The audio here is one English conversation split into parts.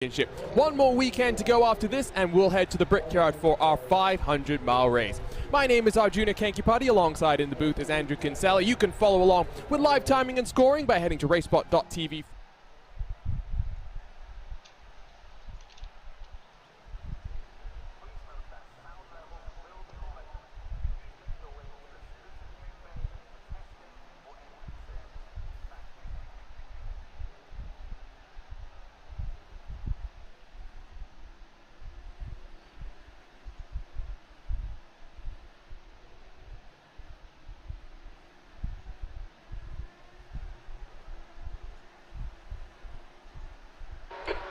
Championship. One more weekend to go after this, and we'll head to the Brickyard for our 500-mile race. My name is Arjuna Kankipati. Alongside in the booth is Andrew Kinsella. You can follow along with live timing and scoring by heading to racebot.tv.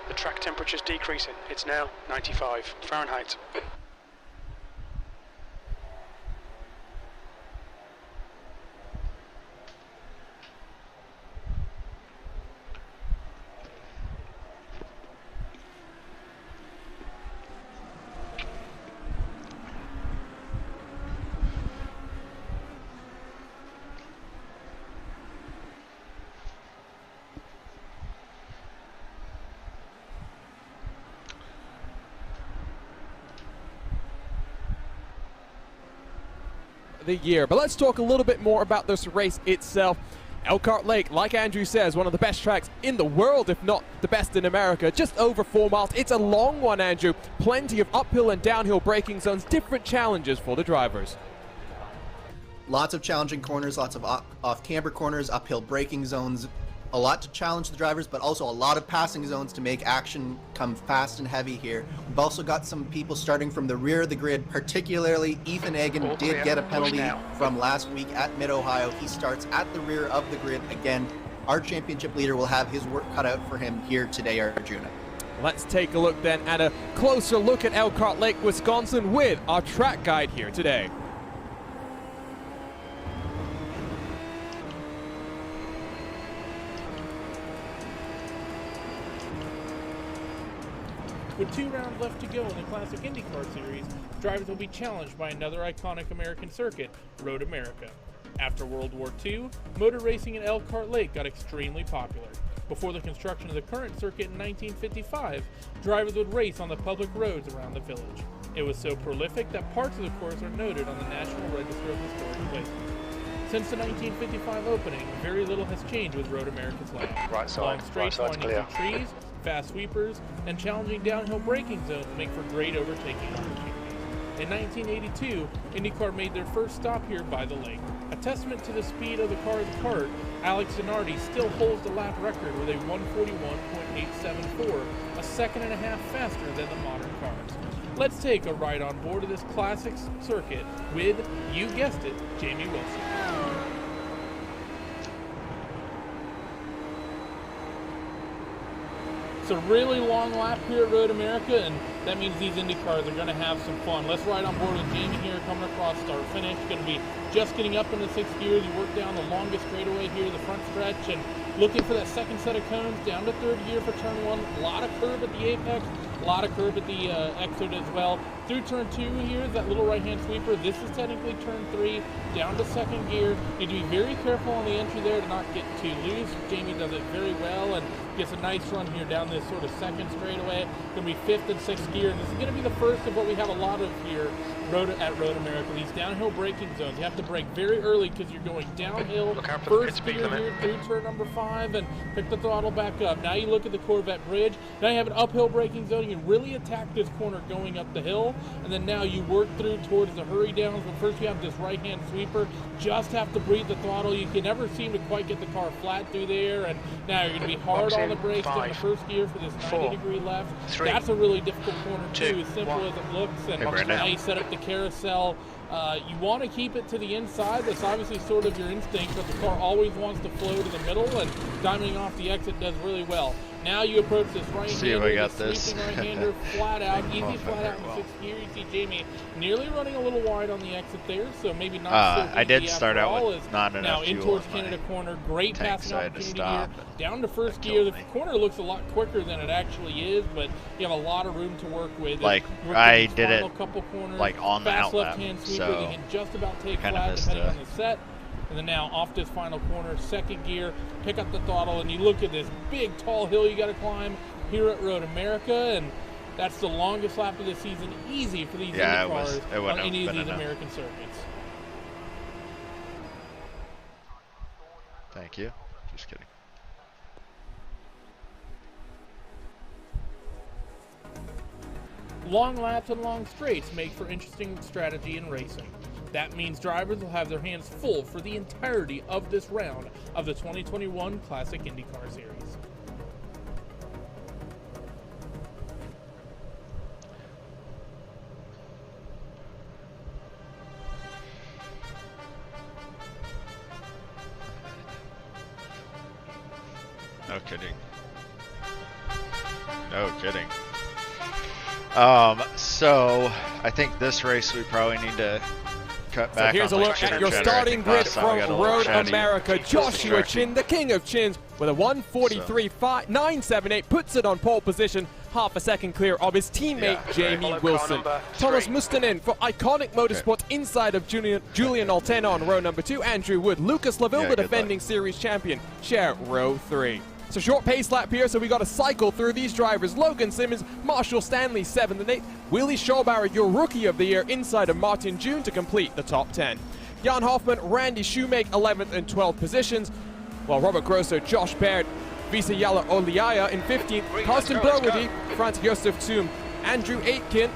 The track temperature's decreasing. It's now 95 Fahrenheit. The year. But let's talk a little bit more about this race itself. Elkhart Lake, like Andrew says, one of the best tracks in the world, if not the best in America. Just over 4 miles. It's a long one, Andrew. Plenty of uphill and downhill braking zones, different challenges for the drivers. Lots of challenging corners, lots of off-camber corners, uphill braking zones. A lot to challenge the drivers, but also a lot of passing zones to make action come fast and heavy here. We've also got some people starting from the rear of the grid, particularly Ethan Egan did get a penalty from last week at Mid-Ohio. He starts at the rear of the grid again. Our championship leader will have his work cut out for him here today, Arjuna. Let's take a look then at a closer look at Elkhart Lake, Wisconsin with our track guide here today. With 2 rounds left to go in the Classic IndyCar Series, drivers will be challenged by another iconic American circuit, Road America. After World War II, motor racing at Elkhart Lake got extremely popular. Before the construction of the current circuit in 1955, drivers would race on the public roads around the village. It was so prolific that parts of the course are noted on the National Register of Historic Places. Since the 1955 opening, very little has changed with Road America's layout. Long straights winding through trees, fast sweepers, and challenging downhill braking zones make for great overtaking opportunities. In 1982, IndyCar made their first stop here by the lake. A testament to the speed of the cars apart, Alex Zanardi still holds the lap record with a 141.874, a second and a half faster than the modern cars. Let's take a ride on board of this classic circuit with, you guessed it, Jamie Wilson. It's a really long lap here at Road America, and that means these Indy cars are going to have some fun. Let's ride on board with Jamie here, coming across start finish. Going to be just getting up into 6th gear. You work down the longest straightaway here, the front stretch, and looking for that second set of cones down to 3rd gear for turn 1. A lot of curve at the apex, a lot of curve at the exit as well. Through turn 2 here, that little right-hand sweeper. This is technically turn 3, down to 2nd gear. Need to be very careful on the entry there to not get too loose. Jamie does it very well and gets a nice run here down this sort of second straightaway. Going to be 5th and 6th gear, and this is going to be the first of what we have a lot of here at Road America. These downhill braking zones. You have to brake very early because you're going downhill. First gear here through turn number 5, and pick the throttle back up. Now you look at the Corvette bridge. Now you have an uphill braking zone. You can really attack this corner going up the hill, and then now you work through towards the hurry downs. But first you have this right-hand sweeper. Just have to breathe the throttle. You can never seem to quite get the car flat through there, and now you're going to be hard on the brakes in the first gear for this 90-degree left. That's a really difficult corner too, as simple as it looks. And now you set up the carousel. You want to keep it to the inside. That's obviously sort of your instinct, but the car always wants to flow to the middle, and diamonding off the exit does really well. Now you approach this right-hander, sweeping right-hander, flat out, easy flat out in 6th gear. You see Jamie nearly running a little wide on the exit there, so maybe not so easy. I did start out with not enough now in towards Canada corner, great passing opportunity here. Down to 1st gear, the corner looks a lot quicker than it actually is, but you have a lot of room to work with. Like I did it like on the fast outlap, left-hand sweeper, so you can just about take flat depending on the set. And then now off this final corner, 2nd gear, pick up the throttle, and you look at this big tall hill you got to climb. here at Road America, and that's the longest lap of the season, easy for these Indy cars on any of these American circuits. Thank you. Just kidding. Long laps and long straights make for interesting strategy in racing. That means drivers will have their hands full for the entirety of this round of the 2021 Classic IndyCar Series. No kidding. No kidding. So I think this race we probably need to cut back. So here's on a look at your starting grid from Road America. Joshua Chin, the king of chins, with a 1:43.978, puts it on pole position, half a second clear of his teammate Jamie Wilson. Thomas Mustonen for Iconic Motorsport inside of Julian Altena on row number 2. Andrew Wood, Lucas Laville, the defending series champion, share row 3. It's a short pace lap here, so we got to cycle through these drivers. Logan Simmons, Marshall Stanley 7th and 8th. Willie Schauber, your Rookie of the Year, inside of Martin June to complete the top 10. Jan Hoffman, Randy Shoemake, 11th and 12th positions, while Robert Grosso, Josh Baird, Visa Yala Oliaya in 15th. Carsten Browerdy, Franz Josef Thum, Andrew Aitken,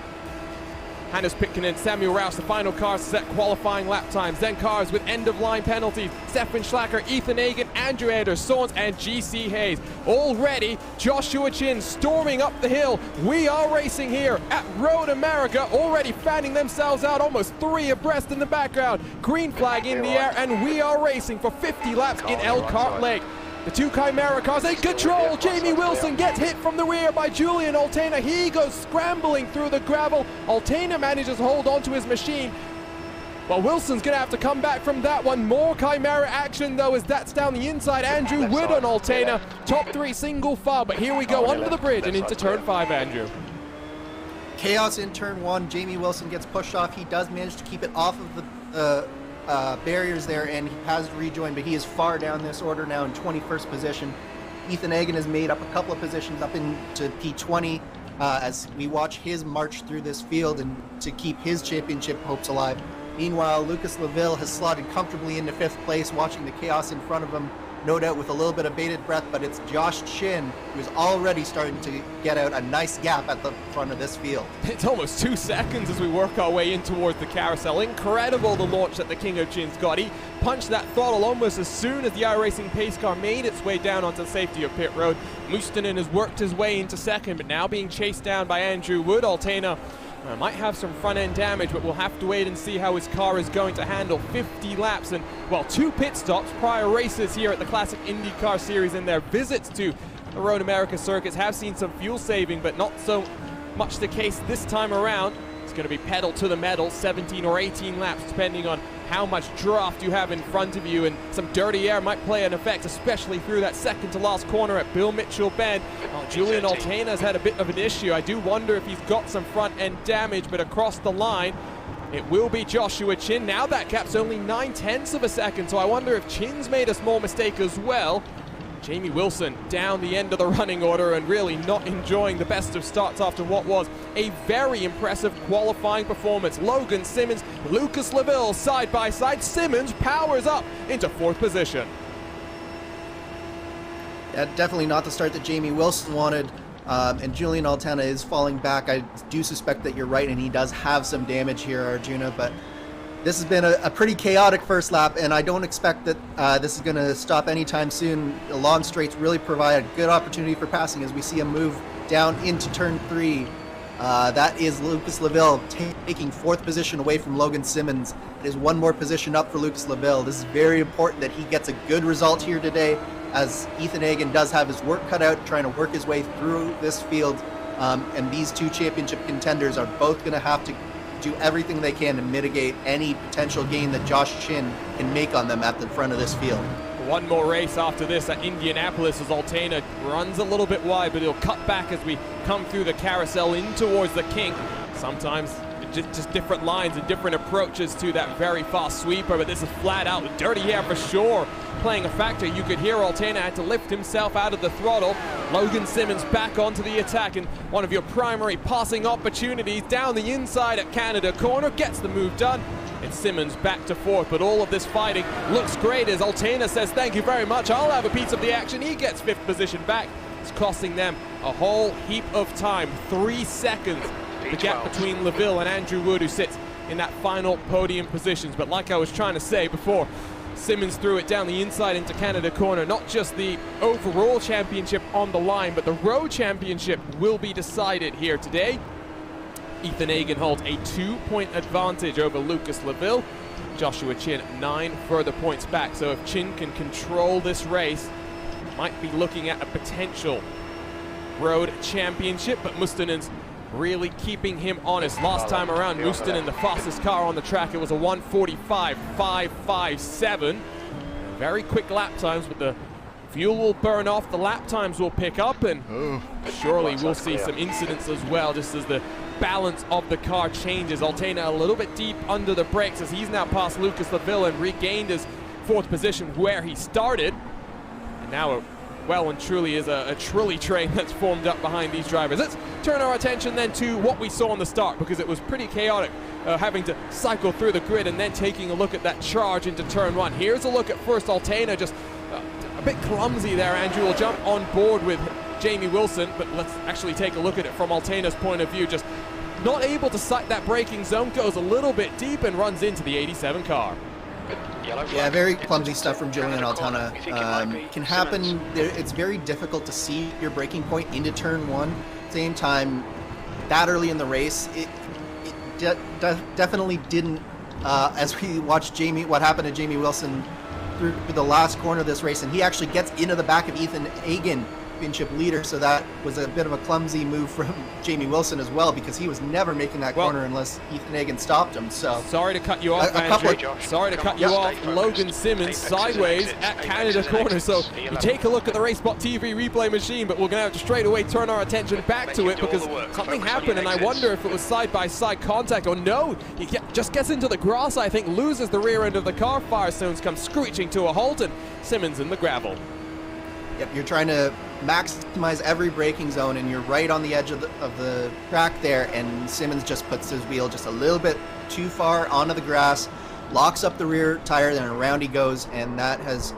Hannes Pitkinen, Samuel Rouse, the final cars to set qualifying lap times. Then cars with end-of-line penalties. Stefan Schlacker, Ethan Hagen, Andrew Eder, Sorns, and GC Hayes. Already, Joshua Chin storming up the hill. We are racing here at Road America, already fanning themselves out, almost 3 abreast in the background. Green flag in the air, and we are racing for 50 laps in Elkhart Lake. The 2 Chimera cars in control. Jamie Wilson gets hit from the rear by Julian Altena. He goes scrambling through the gravel. Altena manages to hold onto his machine. Well, Wilson's going to have to come back from that one. More Chimera action, though, as that's down the inside. Andrew Wood on Altena. Top 3 single file, but here we go under the bridge and into turn 5, Andrew. Chaos in turn 1. Jamie Wilson gets pushed off. He does manage to keep it off of the barriers there, and he has to rejoin, but he is far down this order now in 21st position. Ethan Hagen has made up a couple of positions up into P20 as we watch his march through this field and to keep his championship hopes alive. Meanwhile, Lucas Laville has slotted comfortably into 5th place, watching the chaos in front of him, no doubt with a little bit of bated breath, but it's Josh Chin who's already starting to get out a nice gap at the front of this field. It's almost 2 seconds as we work our way in towards the carousel. Incredible the launch that the King of Chin's got. He punched that throttle almost as soon as the iRacing pace car made its way down onto the safety of pit road. Mustonen has worked his way into 2nd, but now being chased down by Andrew Wood. Altena might have some front-end damage, but we'll have to wait and see how his car is going to handle 50 laps and, well, 2 pit stops, prior races here at the Classic IndyCar Series, and their visits to the Road America circuits have seen some fuel saving, but not so much the case this time around. It's going to be pedal to the metal, 17 or 18 laps, depending on how much draft you have in front of you, and some dirty air might play an effect, especially through that second to last corner at Bill Mitchell Bend. Well, Julian Altena has had a bit of an issue. I do wonder if he's got some front end damage, but across the line, it will be Joshua Chin. Now that gap's only 9/10 of a second, so I wonder if Chin's made a small mistake as well. Jamie Wilson down the end of the running order and really not enjoying the best of starts after what was a very impressive qualifying performance. Logan Simmons, Lucas Laville side by side. Simmons powers up into 4th position. Yeah, definitely not the start that Jamie Wilson wanted. And Julian Altena is falling back. I do suspect that you're right, and he does have some damage here, Arjuna, but this has been a pretty chaotic first lap, and I don't expect that this is going to stop anytime soon. The long straights really provide a good opportunity for passing as we see him move down into turn 3. That is Lucas Laville taking 4th position away from Logan Simmons. It is 1 more position up for Lucas Laville. This is very important that he gets a good result here today, as Ethan Hagen does have his work cut out trying to work his way through this field. And these 2 championship contenders are both going to have to do everything they can to mitigate any potential gain that Josh Chin can make on them at the front of this field. 1 more race after this at Indianapolis as Altena runs a little bit wide, but he'll cut back as we come through the carousel in towards the kink. Sometimes it just different lines and different approaches to that very fast sweeper, but this is flat out dirty air for sure playing a factor. You could hear Altena had to lift himself out of the throttle. Logan Simmons back onto the attack, and one of your primary passing opportunities down the inside at Canada corner gets the move done. It's Simmons back to fourth, but all of this fighting looks great as Altena says, thank you very much, I'll have a piece of the action. He gets fifth position back. It's costing them a whole heap of time. 3 seconds, the gap between LaVille and Andrew Wood, who sits in that final podium positions. But like I was trying to say before, Simmons threw it down the inside into Canada corner. Not just the overall championship on the line, but the road championship will be decided here today. Ethan Hagen holds a 2-point advantage over Lucas LaVille. Joshua Chin 9 further points back. So if Chin can control this race, might be looking at a potential road championship, but Mustinen's really keeping him honest. Last time around, Mustinen, the fastest car on the track, it was a 1:45.557. Very quick lap times, but the fuel will burn off, the lap times will pick up, and surely we'll see some incidents as well, just as the balance of the car changes. Altena a little bit deep under the brakes as he's now passed Lucas LaVille and regained his fourth position where he started. And now well and truly is a trolley train that's formed up behind these drivers. Let's turn our attention then to what we saw on the start, because it was pretty chaotic, having to cycle through the grid and then taking a look at that charge into turn one. Here's a look at first Altena, just a bit clumsy there. Andrew will jump on board with Jamie Wilson, but let's actually take a look at it from Altena's point of view. Just not able to sight that braking zone, goes a little bit deep and runs into the 87 car. Yeah, very clumsy stuff from Julian Altena. Can happen. It's very difficult to see your braking point into turn one. Same time, that early in the race, it definitely didn't. As we watched what happened to Jamie Wilson through the last corner of this race, and he actually gets into the back of Ethan Hagen, championship leader, so that was a bit of a clumsy move from Jamie Wilson as well, because he was never making that corner unless Ethan Hagen stopped him. So sorry to cut you off, sorry to cut you off. Logan Simmons sideways at Canada corner. So you take a look at the RaceSpot TV replay machine, but we're going to have to straight away turn our attention back to it, because something happened, and I wonder if it was side-by-side contact or no. He just gets into the grass, I think, loses the rear end of the car. Firestones come screeching to a halt, and Simmons in the gravel. Yep, you're trying to maximize every braking zone, and you're right on the edge of the track there, and Simmons just puts his wheel just a little bit too far onto the grass, locks up the rear tire, then around he goes, and that has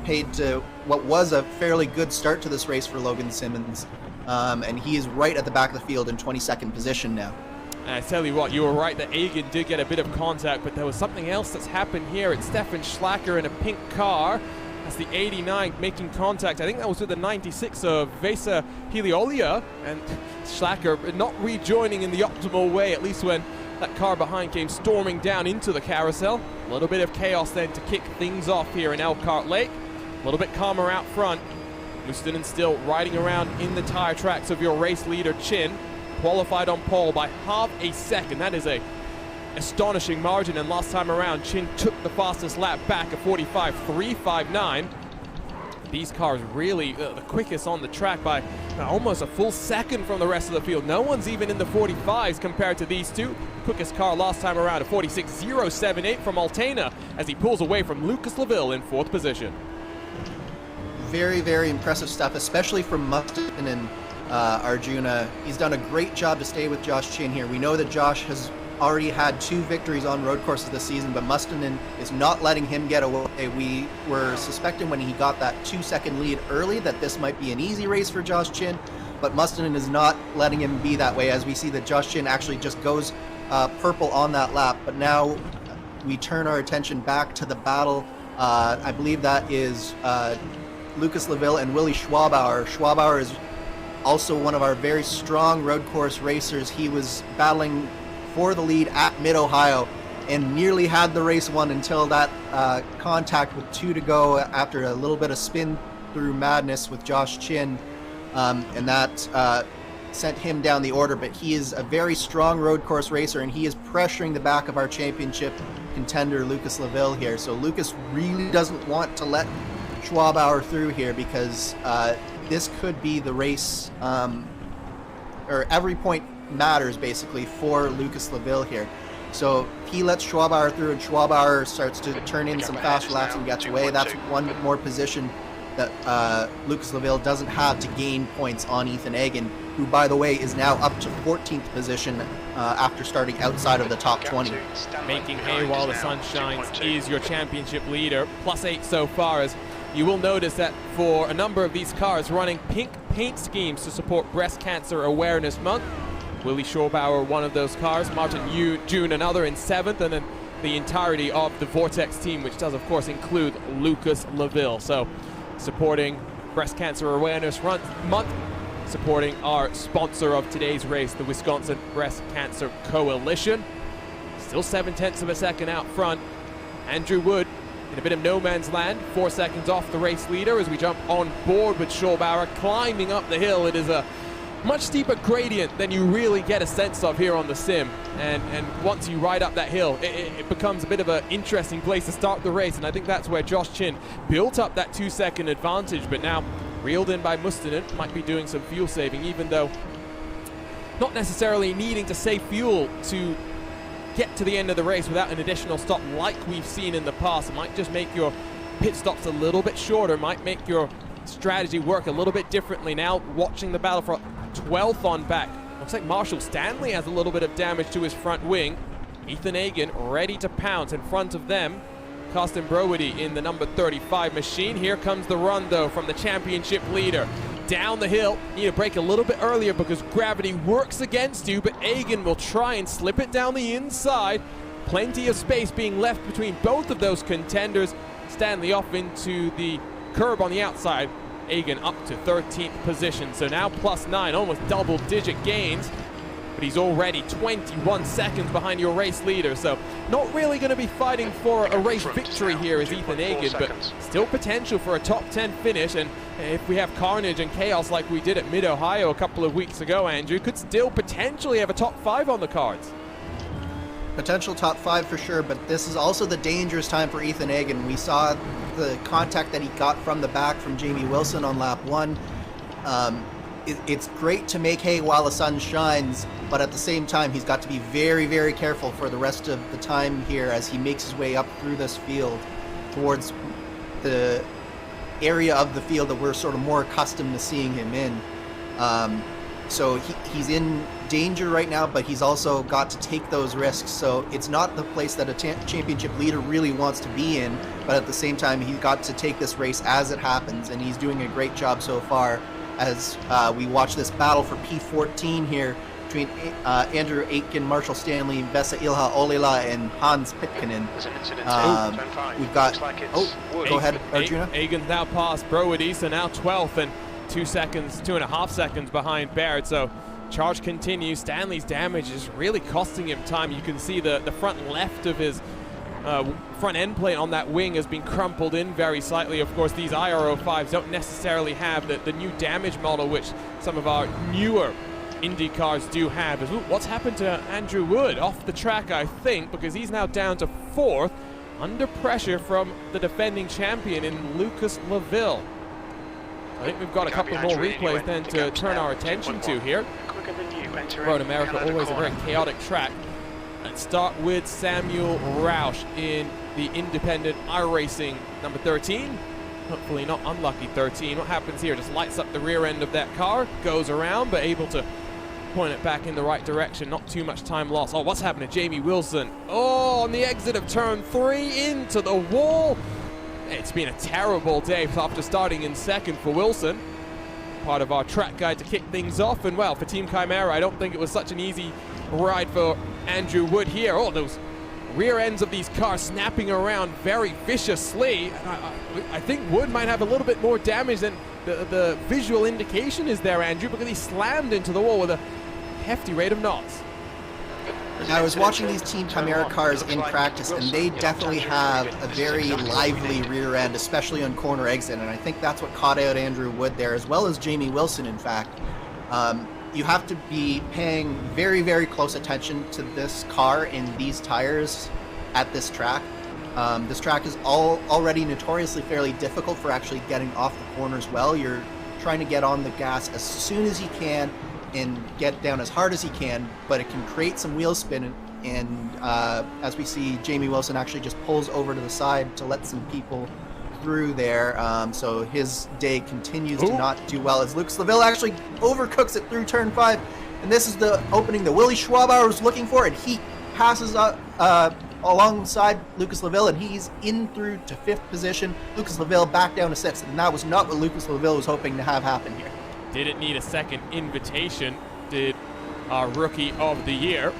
paid to what was a fairly good start to this race for Logan Simmons, and he is right at the back of the field in 22nd position now. And I tell you what, you were right that Hagen did get a bit of contact, but there was something else that's happened here. It's Stefan Schlacker in a pink car. That's the 89 making contact. I think that was with the 96 of Vesa Heliolia, and Schlacker not rejoining in the optimal way, at least when that car behind came storming down into the carousel. A little bit of chaos then to kick things off here in Elkhart Lake. A little bit calmer out front. Mustinen still riding around in the tire tracks of your race leader Chin. Qualified on pole by half a second. That is a astonishing margin, and last time around Chin took the fastest lap back at 45.359. These cars really the quickest on the track by almost a full second from the rest of the field. No one's even in the 45s compared to these two. Quickest car last time around at 46.078 from Altena as he pulls away from Lucas LaVille in fourth position. Very, very impressive stuff, especially from Mustinen and Arjuna. He's done a great job to stay with Josh Chin here. We know that Josh has already had 2 victories on road courses this season, but Mustinen is not letting him get away. We were suspecting when he got that 2-second lead early that this might be an easy race for Josh Chin, but Mustinen is not letting him be that way, as we see that Josh Chin actually just goes purple on that lap. But now we turn our attention back to the battle. I believe that is Lucas LaVille and Willie Schwabauer. Schwabauer is also one of our very strong road course racers. He was battling for the lead at Mid-Ohio and nearly had the race won until that contact with 2 to go after a little bit of spin through madness with Josh Chin, and that sent him down the order. But he is a very strong road course racer, and he is pressuring the back of our championship contender Lucas LaVille here. So Lucas really doesn't want to let Schwabauer through here, because this could be the race, or every point matters basically for Lucas Laville here. So he lets Schwabauer through, and Schwabauer starts to turn in some faster laps and gets away. That's one more position that Lucas Laville doesn't have to gain points on Ethan Egan, who, by the way, is now up to 14th position after starting outside of the top 20. Making hay while the sun shines is your championship leader, +8 so far, as you will notice that for a number of these cars running pink paint schemes to support Breast Cancer Awareness Month. Willie Schwabauer, one of those cars, Martin June, another in 7th, and then the entirety of the Vortex team, which does, of course, include Lucas Laville. So supporting Breast Cancer Awareness Month, supporting our sponsor of today's race, the Wisconsin Breast Cancer Coalition. Still 0.7 of a second out front. Andrew Wood in a bit of no man's land, 4 seconds off the race leader as we jump on board with Schwabauer climbing up the hill. It is a much steeper gradient than you really get a sense of here on the sim, and once you ride up that hill, it becomes a bit of an interesting place to start the race, and I think that's where Josh Chin built up that 2-second advantage, but now reeled in by Mustonen, might be doing some fuel saving, even though not necessarily needing to save fuel to get to the end of the race without an additional stop like we've seen in the past. It might just make your pit stops a little bit shorter, might make your strategy work a little bit differently. Now watching the battle for 12th on back. Looks like Marshall Stanley has a little bit of damage to his front wing. Ethan Egan ready to pounce in front of them. Carsten Brody in the number 35 machine. Here comes the run though from the championship leader. Down the hill, need to brake a little bit earlier because gravity works against you, but Egan will try and slip it down the inside. Plenty of space being left between both of those contenders. Stanley off into the curb on the outside. Egan up to 13th position, so now +9, almost double-digit gains, but he's already 21 seconds behind your race leader, so not really going to be fighting for a race victory here as Ethan Egan, but still potential for a top 10 finish, and if we have carnage and chaos like we did at Mid-Ohio a couple of weeks ago, Andrew, could still potentially have a top 5 on the cards. Potential top 5 for sure, but this is also the dangerous time for Ethan Egan. We saw the contact that he got from the back from Jamie Wilson on lap 1. It's great to make hay while the sun shines, but at the same time he's got to be very, very careful for the rest of the time here as he makes his way up through this field towards the area of the field that we're sort of more accustomed to seeing him in. So he's in danger right now, but he's also got to take those risks. So it's not the place that a championship leader really wants to be in, but at the same time, he's got to take this race as it happens, and he's doing a great job so far as we watch this battle for P14 here between Andrew Aitken, Marshall Stanley, Vesa Ilha Olila, and Hans Pitkanen. We've got... go ahead, Arjuna. Egan's now past Brody, so now 12th, and 2.5 seconds behind Baird, so charge continues. Stanley's damage is really costing him time. You can see the front left of his front end plate on that wing has been crumpled in very slightly. Of course, these IR05s don't necessarily have the new damage model, which some of our newer Indy cars do have. What's happened to Andrew Wood? Off the track, I think, because he's now down to 4th, under pressure from the defending champion in Lucas Laville. I think we've got a couple more replays then to turn our attention to here. Road America, always a very chaotic track. Let's start with Samuel Roush in the independent iRacing number 13. Hopefully not unlucky 13. What happens here? Just lights up the rear end of that car, goes around, but able to point it back in the right direction. Not too much time lost. Oh, what's happened to Jamie Wilson? Oh, on the exit of turn 3 into the wall. It's been a terrible day after starting in 2nd for Wilson. Part of our track guide to kick things off, and well, for Team Chimera, I don't think it was such an easy ride for Andrew Wood here. Oh, those rear ends of these cars snapping around very viciously. I think Wood might have a little bit more damage than the visual indication is there, Andrew, because he slammed into the wall with a hefty rate of knots. Now, I was watching these Team Chimera cars in practice, and they definitely have a very lively rear end, especially on corner exit, and I think that's what caught out Andrew Wood there, as well as Jamie Wilson, in fact. You have to be paying very, very close attention to this car in these tires at this track. This track is already notoriously fairly difficult for actually getting off the corners well. You're trying to get on the gas as soon as you can, and get down as hard as he can, but it can create some wheel spin. And as we see, Jamie Wilson actually just pulls over to the side to let some people through there. So his day continues to not do well as Lucas Laville actually overcooks it through turn 5. And this is the opening that Willie Schwabauer was looking for, and he passes alongside Lucas Laville, and he's in through to 5th position. Lucas Laville back down to 6th, and that was not what Lucas Laville was hoping to have happen here. Didn't need a second invitation, did our Rookie of the Year.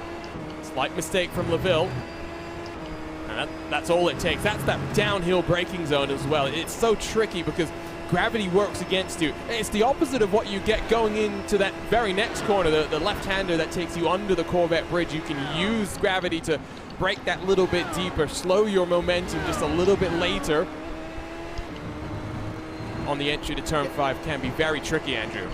Slight mistake from Laville. And that's all it takes. That's that downhill braking zone as well. It's so tricky because gravity works against you. It's the opposite of what you get going into that very next corner, the left-hander that takes you under the Corvette bridge. You can use gravity to brake that little bit deeper, slow your momentum just a little bit later. On the entry to turn 5 can be very tricky, Andrew.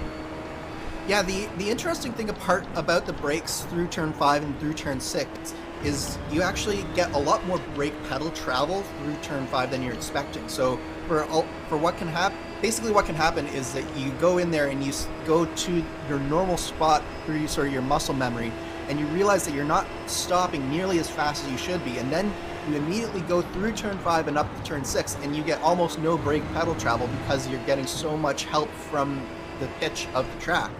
Yeah, the interesting thing about the brakes through turn 5 and through turn 6 is you actually get a lot more brake pedal travel through turn 5 than you're expecting. So for what can happen, basically what can happen is that you go in there and you go to your normal spot through sort of your muscle memory, and you realize that you're not stopping nearly as fast as you should be, and then you immediately go through turn 5 and up to turn 6, and you get almost no brake pedal travel because you're getting so much help from the pitch of the track.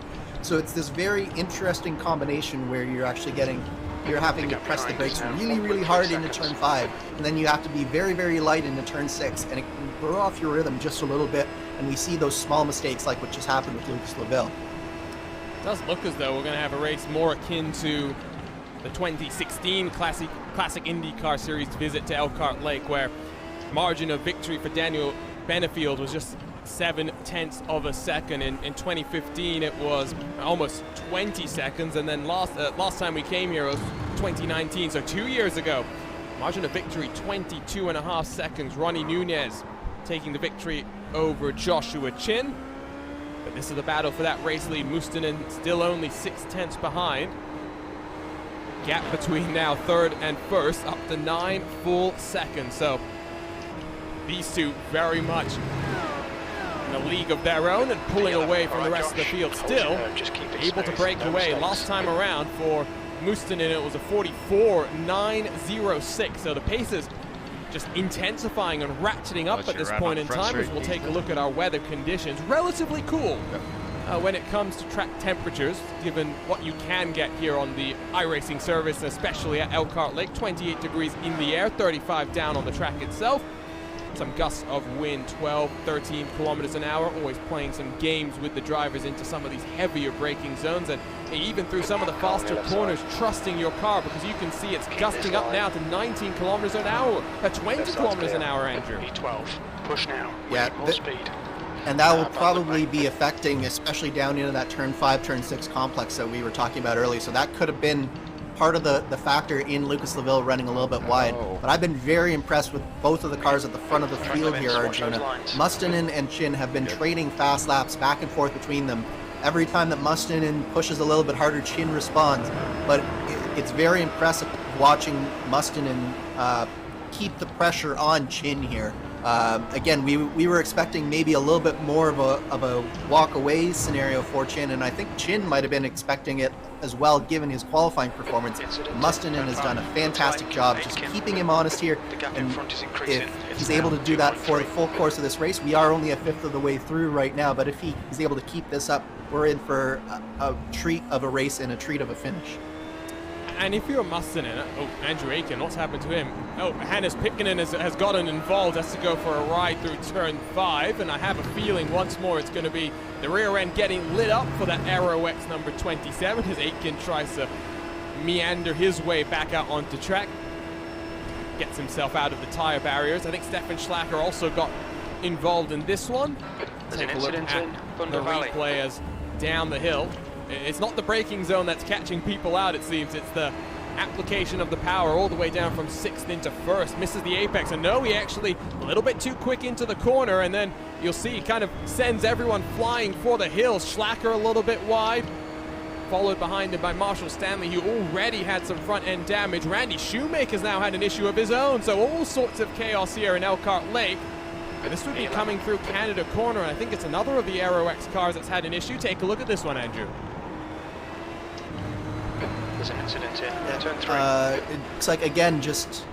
So it's this very interesting combination where you're having to press the brakes really, really hard into turn 5, and then you have to be very, very light into turn 6, and it can throw off your rhythm just a little bit, and we see those small mistakes like what just happened with Lucas Laville. It does look as though we're going to have a race more akin to the 2016 Classic IndyCar Series visit to Elkhart Lake, where margin of victory for Daniel Benefield was just 0.7 of a second. In 2015 it was almost 20 seconds, and then last time we came here was 2019, so 2 years ago. Margin of victory 22.5 seconds. Ronnie Nunez taking the victory over Joshua Chin. But this is the battle for that race lead. Mustonen still only 0.6 behind. Gap between now 3rd and 1st up to 9 full seconds. So these two very much in a league of their own and pulling away from the rest of the field. Still able to break away. Last time around for Mustonen it was a 44.906. So the pace is just intensifying and ratcheting up at this point in time as we'll take a look at our weather conditions. Relatively cool when it comes to track temperatures, given what you can get here on the iRacing service, especially at Elkhart Lake. 28 degrees in the air, 35 down on the track itself. Some gusts of wind, 12, 13 kilometers an hour, always playing some games with the drivers into some of these heavier braking zones, and even through some of the faster corners, trusting your car, because you can see it's gusting up now to 19 kilometers an hour, 20 kilometers an hour, Andrew. E12, push now. Yeah, more speed. And that will probably be affecting, especially down into that turn 5, turn 6 complex that we were talking about earlier. So that could have been part of the factor in Lucas Laville running a little bit wide. But I've been very impressed with both of the cars at the front of the field here, Arjuna. Mustonen and Chin have been trading fast laps back and forth between them. Every time that Mustonen pushes a little bit harder, Chin responds. But it's very impressive watching Mustonen keep the pressure on Chin here. Again, we were expecting maybe a little bit more of a walk-away scenario for Chin, and I think Chin might have been expecting it as well, given his qualifying performance. Mustonen has done a fantastic job just keeping him honest here, and if he's able to do that for the full course of this race, we are only a 1/5 of the way through right now, but if he is able to keep this up, we're in for a treat of a race and a treat of a finish. And if you're Mustonen, Andrew Aiken, what's happened to him? Hannes Pikkinen has gotten involved, has to go for a ride through turn 5, and I have a feeling once more it's going to be the rear end getting lit up for that Aero X number 27 as Aiken tries to meander his way back out onto track. Gets himself out of the tire barriers. I think Stefan Schlacker also got involved in this one. Take a look at the replay as down the hill. It's not the braking zone that's catching people out, it seems. It's the application of the power all the way down from 6th into 1st. Misses the apex, and no, he actually a little bit too quick into the corner, and then you'll see he kind of sends everyone flying for the hills. Schlacker a little bit wide, followed behind him by Marshall Stanley, who already had some front end damage. Randy Shoemaker's now had an issue of his own, so all sorts of chaos here in Elkhart Lake. And this would be coming through Canada Corner, and I think it's another of the Aero X cars that's had an issue. Take a look at this one, Andrew. there's an incident in turn 3. It looks like, again, just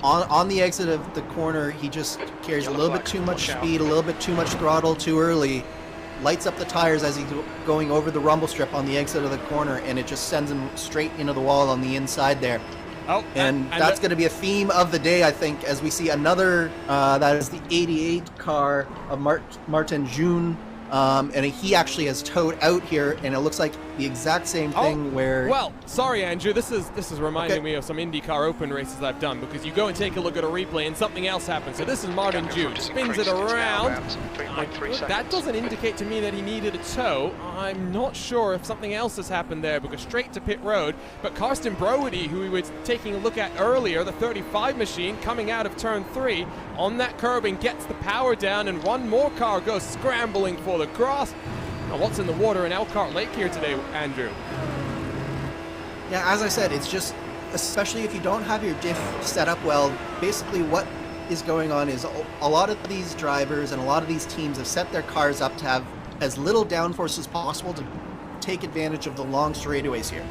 on the exit of the corner, he just carries a little bit too much speed, a little bit too much throttle too early, lights up the tires as he's going over the rumble strip on the exit of the corner, and it just sends him straight into the wall on the inside there. Oh, and that's going to be a theme of the day, I think, as we see another, that is the 88 car of Martin June. And he actually has towed out here, and it looks like the exact same thing where... Well, sorry, Andrew. This is reminding me of some IndyCar Open races I've done, because you go and take a look at a replay and something else happens. So this is Martin June. Spins it around. That doesn't indicate to me that he needed a tow. I'm not sure if something else has happened there, because straight to pit road. But Karsten Brody, who we were taking a look at earlier, the 35 machine, coming out of turn 3 on that curbing, gets the power down, and one more car goes scrambling for the cross. Now, what's in the water in Elkhart Lake here today, Andrew? Yeah, as I said, it's just, especially if you don't have your diff set up well, basically what is going on is a lot of these drivers and a lot of these teams have set their cars up to have as little downforce as possible to take advantage of the long straightaways here.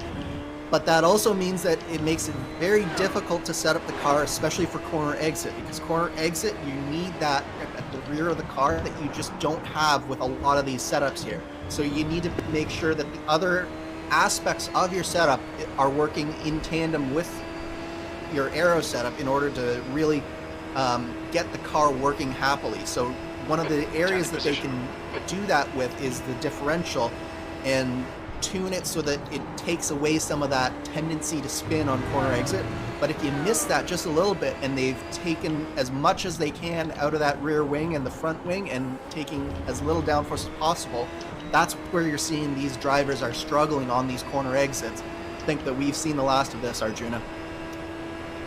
But that also means that it makes it very difficult to set up the car, especially for corner exit, because corner exit, you need that at the rear of the car that you just don't have with a lot of these setups here. So you need to make sure that the other aspects of your setup are working in tandem with your aero setup in order to really get the car working happily. So one of the areas that they can do that with is the differential, and tune it so that it takes away some of that tendency to spin on corner exit. But if you miss that just a little bit, and they've taken as much as they can out of that rear wing and the front wing and taking as little downforce as possible, that's where you're seeing these drivers are struggling on these corner exits. I think that we've seen the last of this, Arjuna.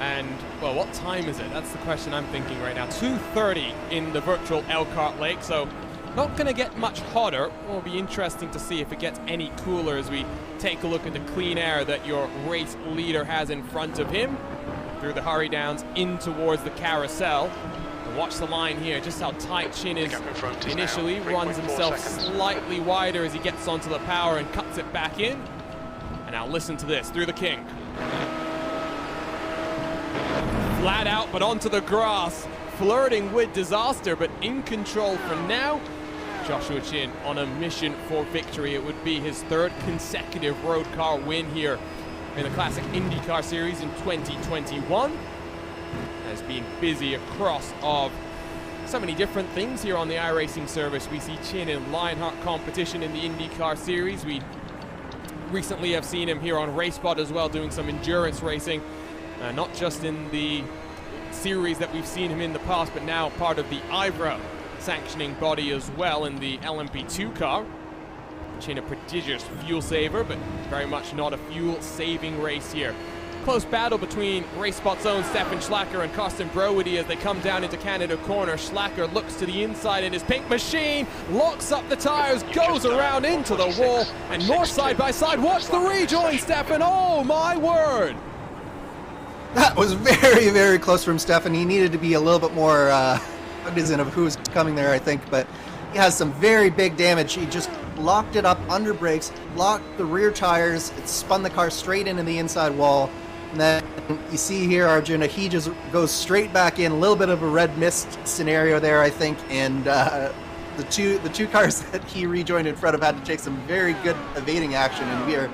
And, well, what time is it? That's the question I'm thinking right now. 2:30 in the virtual Elkhart Lake, so not going to get much hotter. It will be interesting to see if it gets any cooler as we take a look at the clean air that your race leader has in front of him through the hurry downs in towards the carousel. And watch the line here, just how tight Chin is initially. Runs himself slightly wider as he gets onto the power and cuts it back in. And now listen to this, through the kink. Flat out, but onto the grass. Flirting with disaster, but in control for now. Joshua Chin on a mission for victory. It would be his 3rd consecutive road car win here in the Classic IndyCar Series in 2021. Has been busy across of so many different things here on the iRacing service. We see Chin in Lionheart competition in the IndyCar Series. We recently have seen him here on RaceSpot as well, doing some endurance racing, not just in the series that we've seen him in the past, but now part of the IVRA sanctioning body as well in the LMP2 car. Chin a prodigious fuel saver, but very much not a fuel saving race here. Close battle between RaceSpot's own Stefan Schlacker and Karsten Brody as they come down into Canada corner. Schlacker looks to the inside in his pink machine, locks up the tires, goes around into the wall, and more side by side. Watch the rejoin, Stefan. Oh my word! That was very, very close from Stefan. He needed to be a little bit more cognizant of who's coming there, I think, but he has some very big damage. He just locked it up under brakes, locked the rear tires, it spun the car straight into the inside wall, and then you see here, Arjuna, he just goes straight back in. A little bit of a red mist scenario there, I think, and the two cars that he rejoined in front of had to take some very good evading action, and we are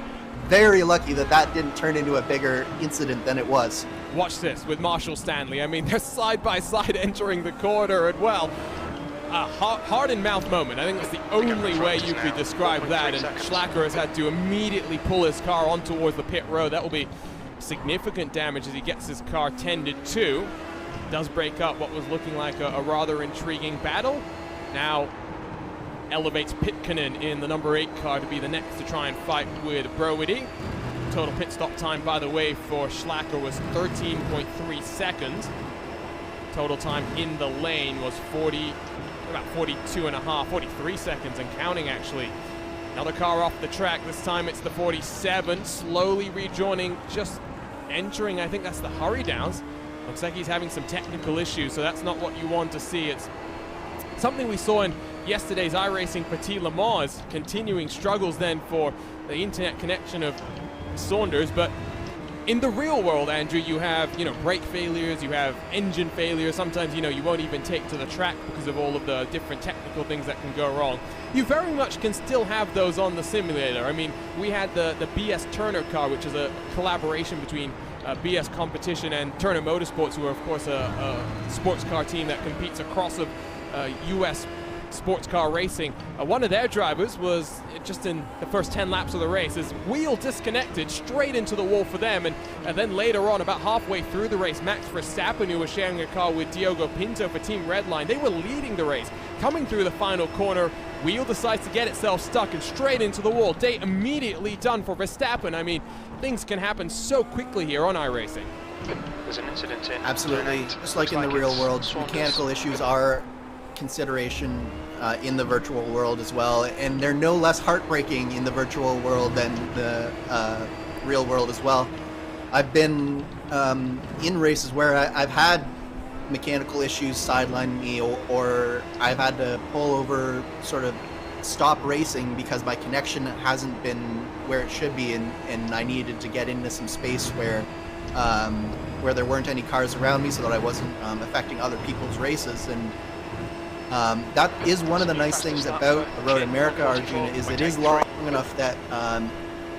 very lucky that that didn't turn into a bigger incident than it was. Watch this with Marshall Stanley. I mean, they're side by side entering the corner, and well, a heart-in-mouth moment. I think that's the only way you could describe that, and Schlacker has had to immediately pull his car on towards the pit road. That will be significant damage as he gets his car tended to. Does break up what was looking like a rather intriguing battle. Now elevates Pitkanen in the number 8 car to be the next to try and fight with Brody. Total pit stop time, by the way, for Schlacker was 13.3 seconds. Total time in the lane was about 43 seconds and counting, actually. Another car off the track. This time it's the 47, slowly rejoining, just entering, I think that's the hurry downs. Looks like he's having some technical issues, so that's not what you want to see. It's something we saw in yesterday's iRacing Petit Le Mans, continuing struggles then for the internet connection of Saunders. But in the real world, Andrew, you have, brake failures, you have engine failures. Sometimes, you won't even take to the track because of all of the different technical things that can go wrong. You very much can still have those on the simulator. I mean, we had the BS Turner car, which is a collaboration between BS Competition and Turner Motorsports, who are, of course, a sports car team that competes across of U.S. sports car racing. One of their drivers was just in the first 10 laps of the race. His wheel disconnected straight into the wall for them, and then later on, about halfway through the race, Max Verstappen, who was sharing a car with Diogo Pinto for Team Redline, they were leading the race. Coming through the final corner, wheel decides to get itself stuck and straight into the wall. Day immediately done for Verstappen. I mean, things can happen so quickly here on iRacing. There's an incident in. Absolutely. Just like in the real world, mechanical issues are consideration in the virtual world as well, and they're no less heartbreaking in the virtual world than the real world as well. I've been in races where I've had mechanical issues sideline me, or I've had to pull over, sort of stop racing because my connection hasn't been where it should be, and I needed to get into some space where there weren't any cars around me so that I wasn't affecting other people's races. And that is one of the nice things about Road America, Arjuna, is it is long enough that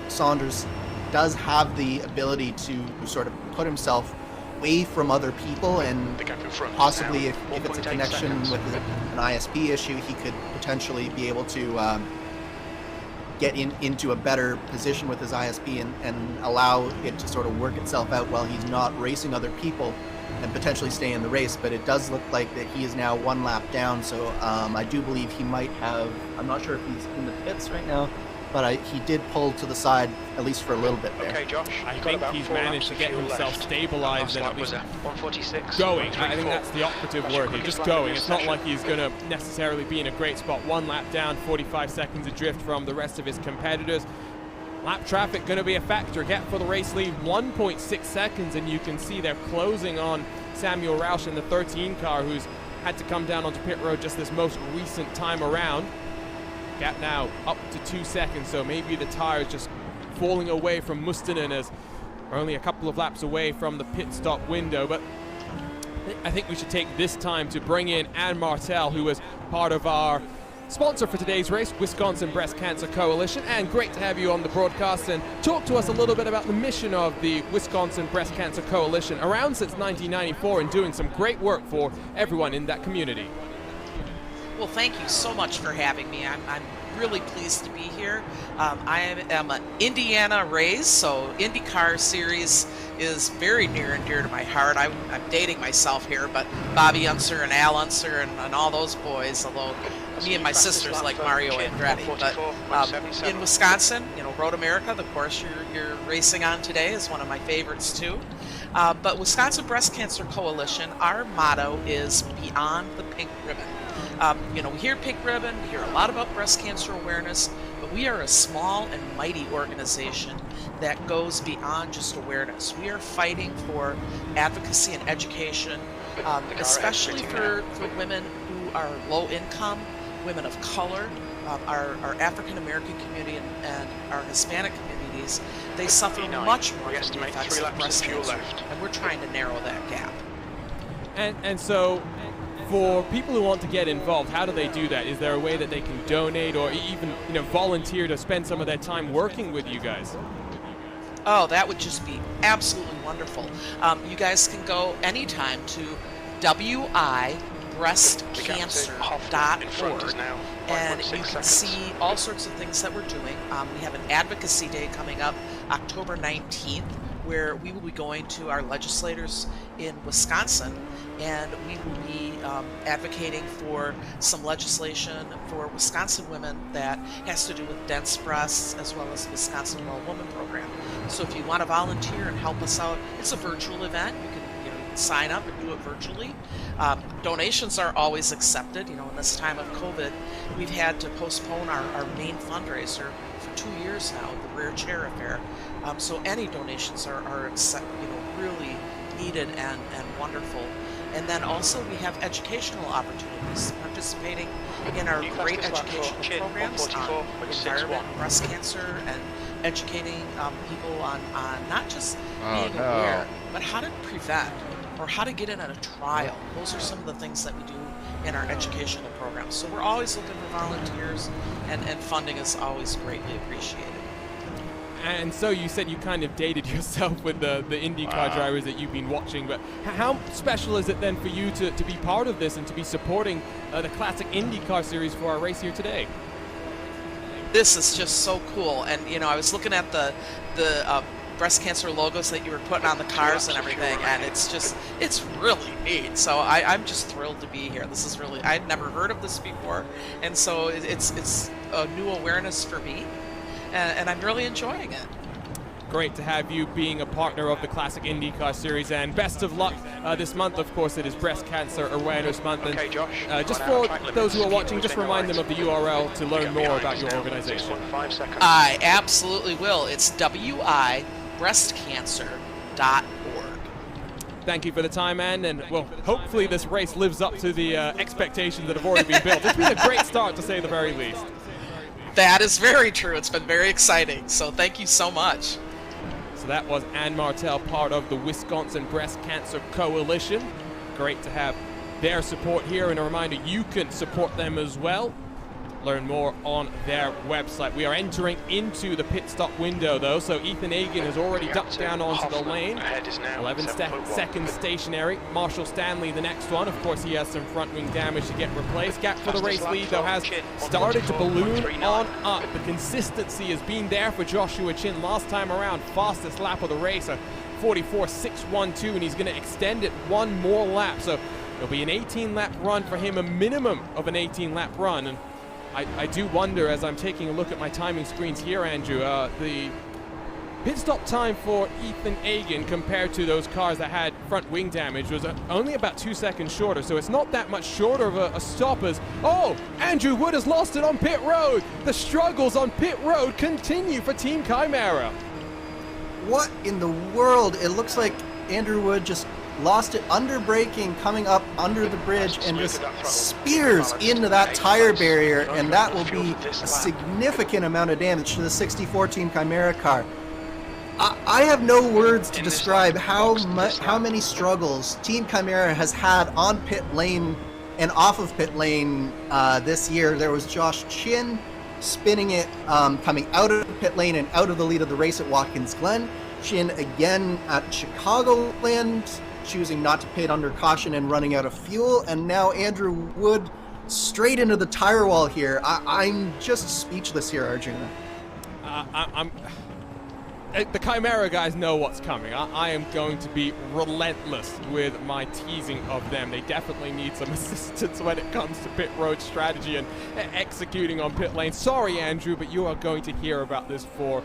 Saunders does have the ability to sort of put himself away from other people, and possibly if it's a connection with an ISP issue, he could potentially be able to get into a better position with his ISP and allow it to sort of work itself out while he's not racing other people and potentially stay in the race. But it does look like that he is now one lap down, so I do believe he might have, I'm not sure if he's in the pits right now, but he did pull to the side, at least for a little bit there. Okay, Josh, I think he's managed to get himself stabilized and at least 146. going. I think that's the operative word here, just going. It's not like he's going to necessarily be in a great spot. One lap down, 45 seconds adrift from the rest of his competitors. Lap traffic going to be a factor. Gap for the race lead, 1.6 seconds, and you can see they're closing on Samuel Roush in the 13 car, who's had to come down onto pit road just this most recent time around. Gap now up to 2 seconds, so maybe the tire is just falling away from Mustonen as we're only a couple of laps away from the pit stop window. But I think we should take this time to bring in Ann Martell, who was part of our sponsor for today's race, Wisconsin Breast Cancer Coalition. And great to have you on the broadcast and talk to us a little bit about the mission of the Wisconsin Breast Cancer Coalition, around since 1994 and doing some great work for everyone in that community. Well, thank you so much for having me. I'm really pleased to be here. I am an Indiana raised, so IndyCar series is very near and dear to my heart. I'm dating myself here, but Bobby Unser and Al Unser and all those boys, although me and my sisters like Mario Andretti. But in Wisconsin, Road America, the course you're racing on today, is one of my favorites too. But Wisconsin Breast Cancer Coalition, our motto is Beyond the Pink Ribbon. We hear pink ribbon, we hear a lot about breast cancer awareness, but we are a small and mighty organization that goes beyond just awareness. We are fighting for advocacy and education, especially for women who are low income, women of color, our African American community and our Hispanic communities. They suffer much more from the effects of breast cancer, and we're trying to narrow that gap. And so, for people who want to get involved, how do they do that? Is there a way that they can donate or even volunteer to spend some of their time working with you guys? Oh, that would just be absolutely wonderful. You guys can go anytime to wibreastcancer.org, and you can see all sorts of things that we're doing. We have an advocacy day coming up October 19th, where we will be going to our legislators in Wisconsin, and we will be advocating for some legislation for Wisconsin women that has to do with dense breasts, as well as the Wisconsin Well Woman program. So if you want to volunteer and help us out, it's a virtual event. You can sign up and do it virtually. Donations are always accepted. In this time of COVID, we've had to postpone our main fundraiser for 2 years now, the Rare Chair Affair. So any donations are really needed and wonderful. And then also we have educational opportunities, participating in our great educational programs on environment, breast cancer, and educating people on not just being aware, but how to prevent or how to get in at a trial. Those are some of the things that we do in our educational programs. So we're always looking for volunteers, and funding is always greatly appreciated. And so you said you kind of dated yourself with the IndyCar drivers that you've been watching, but how special is it then for you to be part of this and to be supporting the classic IndyCar series for our race here today? This is just so cool, and you know, I was looking at the breast cancer logos that you were putting on the cars and everything, and it's really neat. So I'm just thrilled to be here. This is really, I'd never heard of this before, and so it's a new awareness for me, and I'm really enjoying it. Great to have you being a partner of the Classic IndyCar Series, and best of luck this month. Of course, it is Breast Cancer Awareness Month, and just for those who are watching, just remind them of the URL to learn more about your organization. I absolutely will. It's wibreastcancer.org. Thank you for the time, Ann, and well, hopefully this race lives up to the expectations that have already been built. It's been a great start, to say the very least. That is very true. It's been very exciting, so thank you so much. So that was Ann Martell, part of the Wisconsin Breast Cancer Coalition. Great to have their support here, and a reminder, you can support them as well. Learn more on their website. We are entering into the pit stop window, though, so Ethan Hagen has already ducked down onto the lane. 11 seconds stationary. Marshall Stanley, the next one. Of course, he has some front wing damage to get replaced. Gap for the race lead, though, has started to balloon on up. The consistency has been there for Joshua Chin last time around. Fastest lap of the race, a 44.612, and he's going to extend it one more lap. So it'll be an 18-lap run for him, a minimum of an 18-lap run. And I do wonder, as I'm taking a look at my timing screens here, Andrew, the pit stop time for Ethan Hagen compared to those cars that had front wing damage was only about 2 seconds shorter, so it's not that much shorter of a stop as, oh, Andrew Wood has lost it on pit road. The struggles on pit road continue for Team Chimera. What in the world? It looks like Andrew Wood just lost it under braking, coming up under the bridge, and just spears into that tire barrier, and that will be a significant amount of damage to the 64 Team Chimera car. I have no words to describe how many struggles Team Chimera has had on pit lane and off of pit lane this year. There was Josh Chin spinning it, coming out of the pit lane and out of the lead of the race at Watkins Glen. Chin again at Chicagoland, choosing not to pit under caution and running out of fuel, and now Andrew Wood straight into the tire wall here. I'm just speechless here, Arjuna. The Chimera guys know what's coming. I am going to be relentless with my teasing of them. They definitely need some assistance when it comes to pit road strategy and executing on pit lane. Sorry, Andrew, but you are going to hear about this for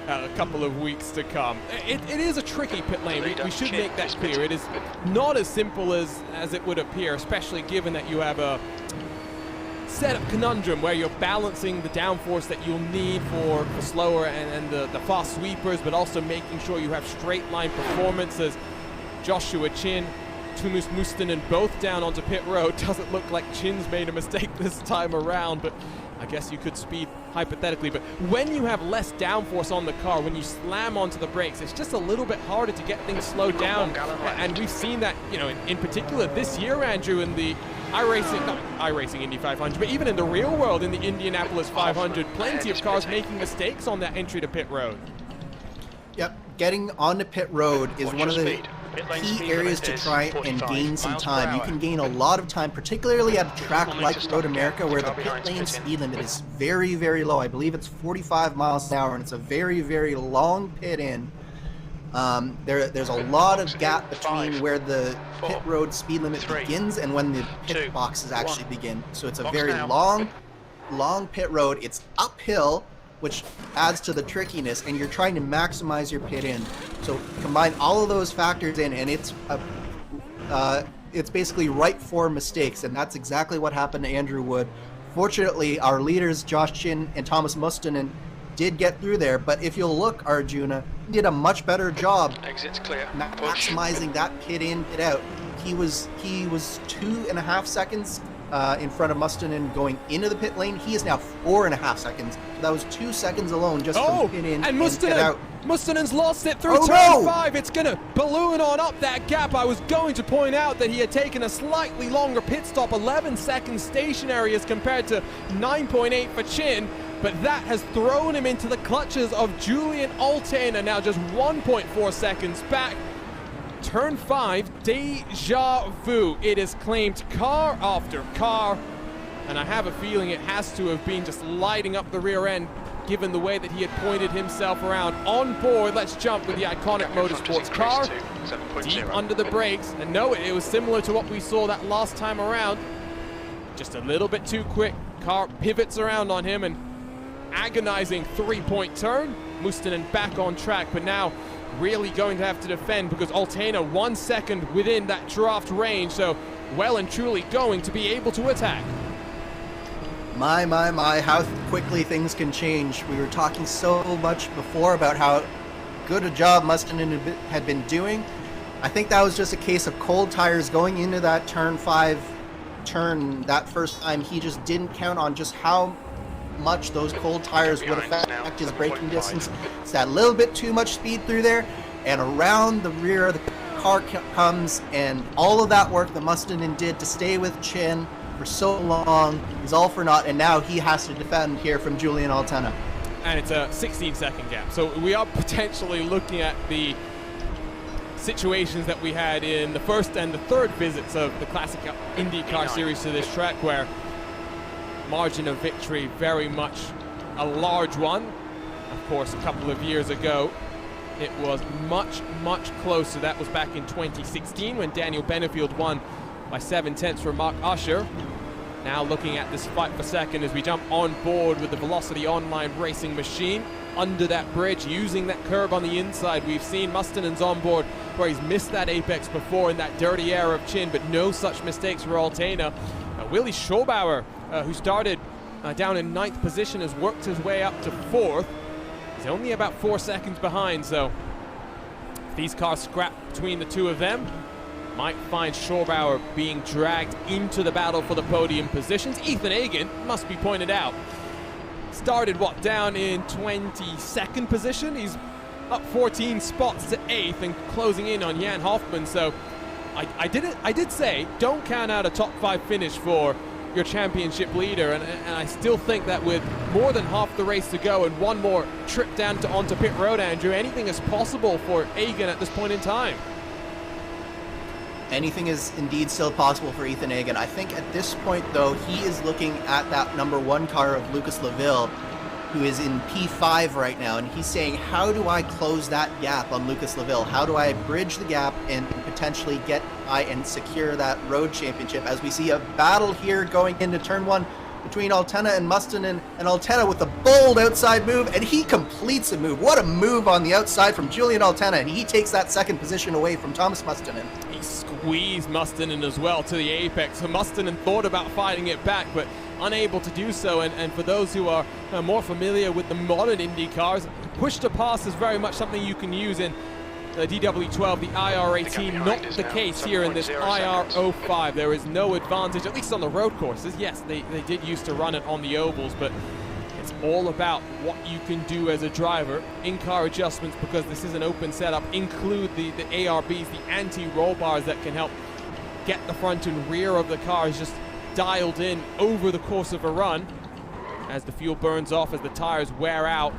a couple of weeks to come. It is a tricky pit lane. We should make that clear. It is not as simple as it would appear, especially given that you have a setup conundrum where you're balancing the downforce that you'll need for slower and the fast sweepers, but also making sure you have straight line performance. As Joshua Chin, Tuomas Mustonen both down onto pit road. Doesn't look like Chin's made a mistake this time around, but I guess you could speed hypothetically. But when you have less downforce on the car, when you slam onto the brakes, it's just a little bit harder to get things slowed down. And we've seen that, you know, in particular this year, Andrew, in the iRacing Indy 500, but even in the real world, in the Indianapolis 500, plenty of cars making mistakes on that entry to pit road. Yep, getting onto pit road is one of the key areas to try and gain some time. You can gain a lot of time, particularly at a track like Road America, where the pit lane speed limit is very, very low. I believe it's 45 miles an hour, and it's a very, very long pit in. There's a lot of gap between where the pit road speed limit begins and when the pit boxes actually begin. So it's a very long pit road. It's uphill, which adds to the trickiness, and you're trying to maximize your pit in. So combine all of those factors in, and it's basically ripe for mistakes, and that's exactly what happened to Andrew Wood. Fortunately, our leaders, Josh Chin and Tuomas Mustonen, did get through there, but if you'll look, Arjuna did a much better job maximizing that pit in, pit out, He was 2.5 seconds in front of Mustonen going into the pit lane. He is now 4.5 seconds. That was 2 seconds alone just from pit in and pit out. Mustenen's lost it through turn 5. It's going to balloon on up that gap. I was going to point out that he had taken a slightly longer pit stop, 11 seconds stationary as compared to 9.8 for Chin, but that has thrown him into the clutches of Julian Altena, now just 1.4 seconds back. Turn 5, deja vu. It is claimed car after car, and I have a feeling it has to have been just lighting up the rear end given the way that he had pointed himself around. On board, let's jump with the iconic motorsports car. Deep under the brakes, and no, it was similar to what we saw that last time around. Just a little bit too quick. Car pivots around on him, and agonizing 3-point turn. Mustonen back on track, but now really going to have to defend because Altena 1 second within that draft range, so well and truly going to be able to attack. My, how quickly things can change. We were talking so much before about how good a job Mustonen had been doing. I think that was just a case of cold tires going into that turn 5 turn that first time. He just didn't count on just how much those cold tires would affect his braking distance. It's that little bit too much speed through there, and around the rear of the car comes, and all of that work that Mustonen did to stay with Chin for so long is all for naught, and now he has to defend here from Julian Altena. And it's a 16-second gap, so we are potentially looking at the situations that we had in the first and the third visits of the Classic IndyCar series to this track, where margin of victory very much a large one. Of course, a couple of years ago it was much closer. That was back in 2016 when Daniel Benefield won by 7/10 from Mark Usher. Now looking at this fight for second as we jump on board with the Velocity Online racing machine under that bridge, using that curb on the inside. We've seen Mustonen's on board where he's missed that apex before in that dirty air of Chin, but no such mistakes for Altena. Willie Schobauer, who started down in 9th position, has worked his way up to 4th. He's only about 4 seconds behind, so if these cars scrap between the two of them, might find Schobauer being dragged into the battle for the podium positions. Ethan Hagen, must be pointed out, started down in 22nd position. He's up 14 spots to 8th and closing in on Jan Hoffman. So I did say don't count out a top 5 finish for your championship leader, and I still think that with more than half the race to go and one more trip down onto pit road, Andrew, anything is possible for Hagen at this point in time. Anything is indeed still possible for Ethan Hagen. I think at this point, though, he is looking at that number 1 car of Lucas Laville, who is in P5 right now, and he's saying, how do I close that gap on Lucas Laville? How do I bridge the gap and potentially get by and secure that road championship? As we see a battle here going into turn 1 between Altena and Mustonen, and Altena with a bold outside move, and he completes a move. What a move on the outside from Julian Altena, and he takes that 2nd position away from Thomas Mustonen. He squeezed Mustonen as well to the apex. So Mustonen thought about fighting it back, but unable to do so. And for those who are more familiar with the modern Indy cars, push to pass is very much something you can use in the DW12, the IR18. Not the case here in this IR05. There is no advantage, at least on the road courses. Yes, they did used to run it on the ovals, but it's all about what you can do as a driver. In-car adjustments, because this is an open setup, include the ARBs, the anti-roll bars that can help get the front and rear of the cars just dialed in over the course of a run as the fuel burns off, as the tires wear out.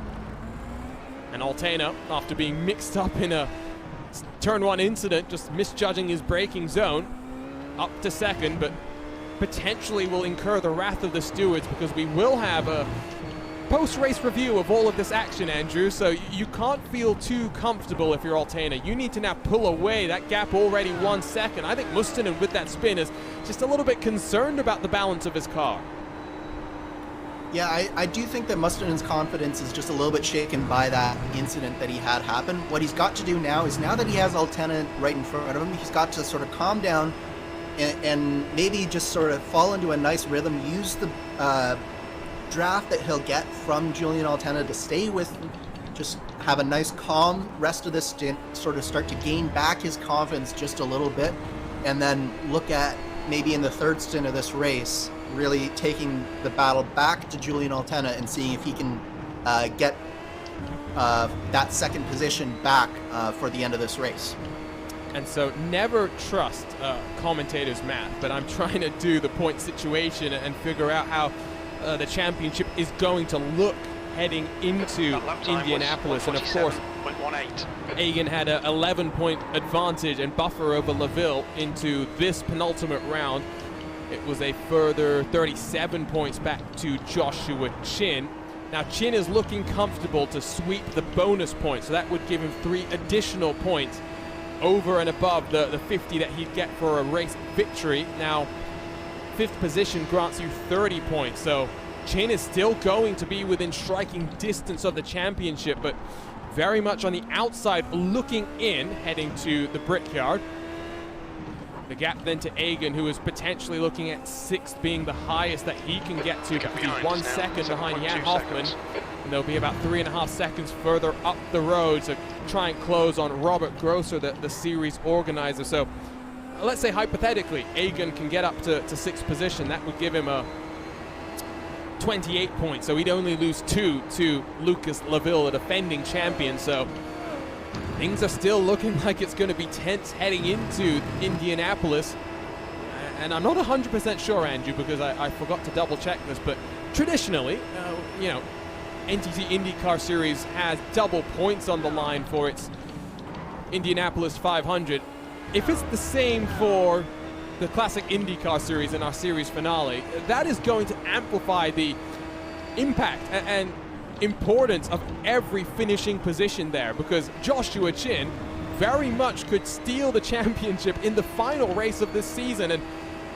And Altena, after being mixed up in a turn 1 incident, just misjudging his braking zone, up to 2nd, but potentially will incur the wrath of the stewards, because we will have a post-race review of all of this action, Andrew, so you can't feel too comfortable if you're Altena. You need to now pull away. That gap already 1 second. I think Mustonen with that spin is just a little bit concerned about the balance of his car. Yeah, I do think that Mustonen's confidence is just a little bit shaken by that incident that he had happen. What he's got to do now is, now that he has Altena right in front of him, he's got to sort of calm down and maybe just sort of fall into a nice rhythm, use the draft that he'll get from Julian Altena to stay with him, just have a nice calm rest of this stint, sort of start to gain back his confidence just a little bit. and then look at maybe in the third stint of this race, really taking the battle back to Julian Altena and seeing if he can get that second position back for the end of this race. And so never trust commentators' math, but I'm trying to do the point situation and figure out how the championship is going to look heading into Indianapolis. And of course, Egan had an 11-point advantage and buffer over LaVille into this penultimate round. It was a further 37 points back to Joshua Chin. Now Chin is looking comfortable to sweep the bonus points, so that would give him 3 additional points over and above the 50 that he'd get for a race victory. Now, 5th position grants you 30 points, so Chin is still going to be within striking distance of the championship, but very much on the outside looking in, heading to the Brickyard. The gap then to Egan, who is potentially looking at 6th being the highest that he can get to, because he's 1 second behind Jan Hoffman. And there'll be about 3.5 seconds further up the road to try and close on Robert Grosser, the series organizer. So let's say hypothetically, Egan can get up to 6th position. That would give him a 28 points. So he'd only lose 2 to Lucas LaVille, a defending champion. So things are still looking like it's going to be tense heading into Indianapolis. And I'm not 100% sure, Andrew, because I forgot to double check this, but traditionally, you know, NTT IndyCar Series has double points on the line for its Indianapolis 500. If it's the same for the Classic IndyCar Series in our series finale, that is going to amplify the impact and importance of every finishing position there, because Joshua Chin very much could steal the championship in the final race of this season. And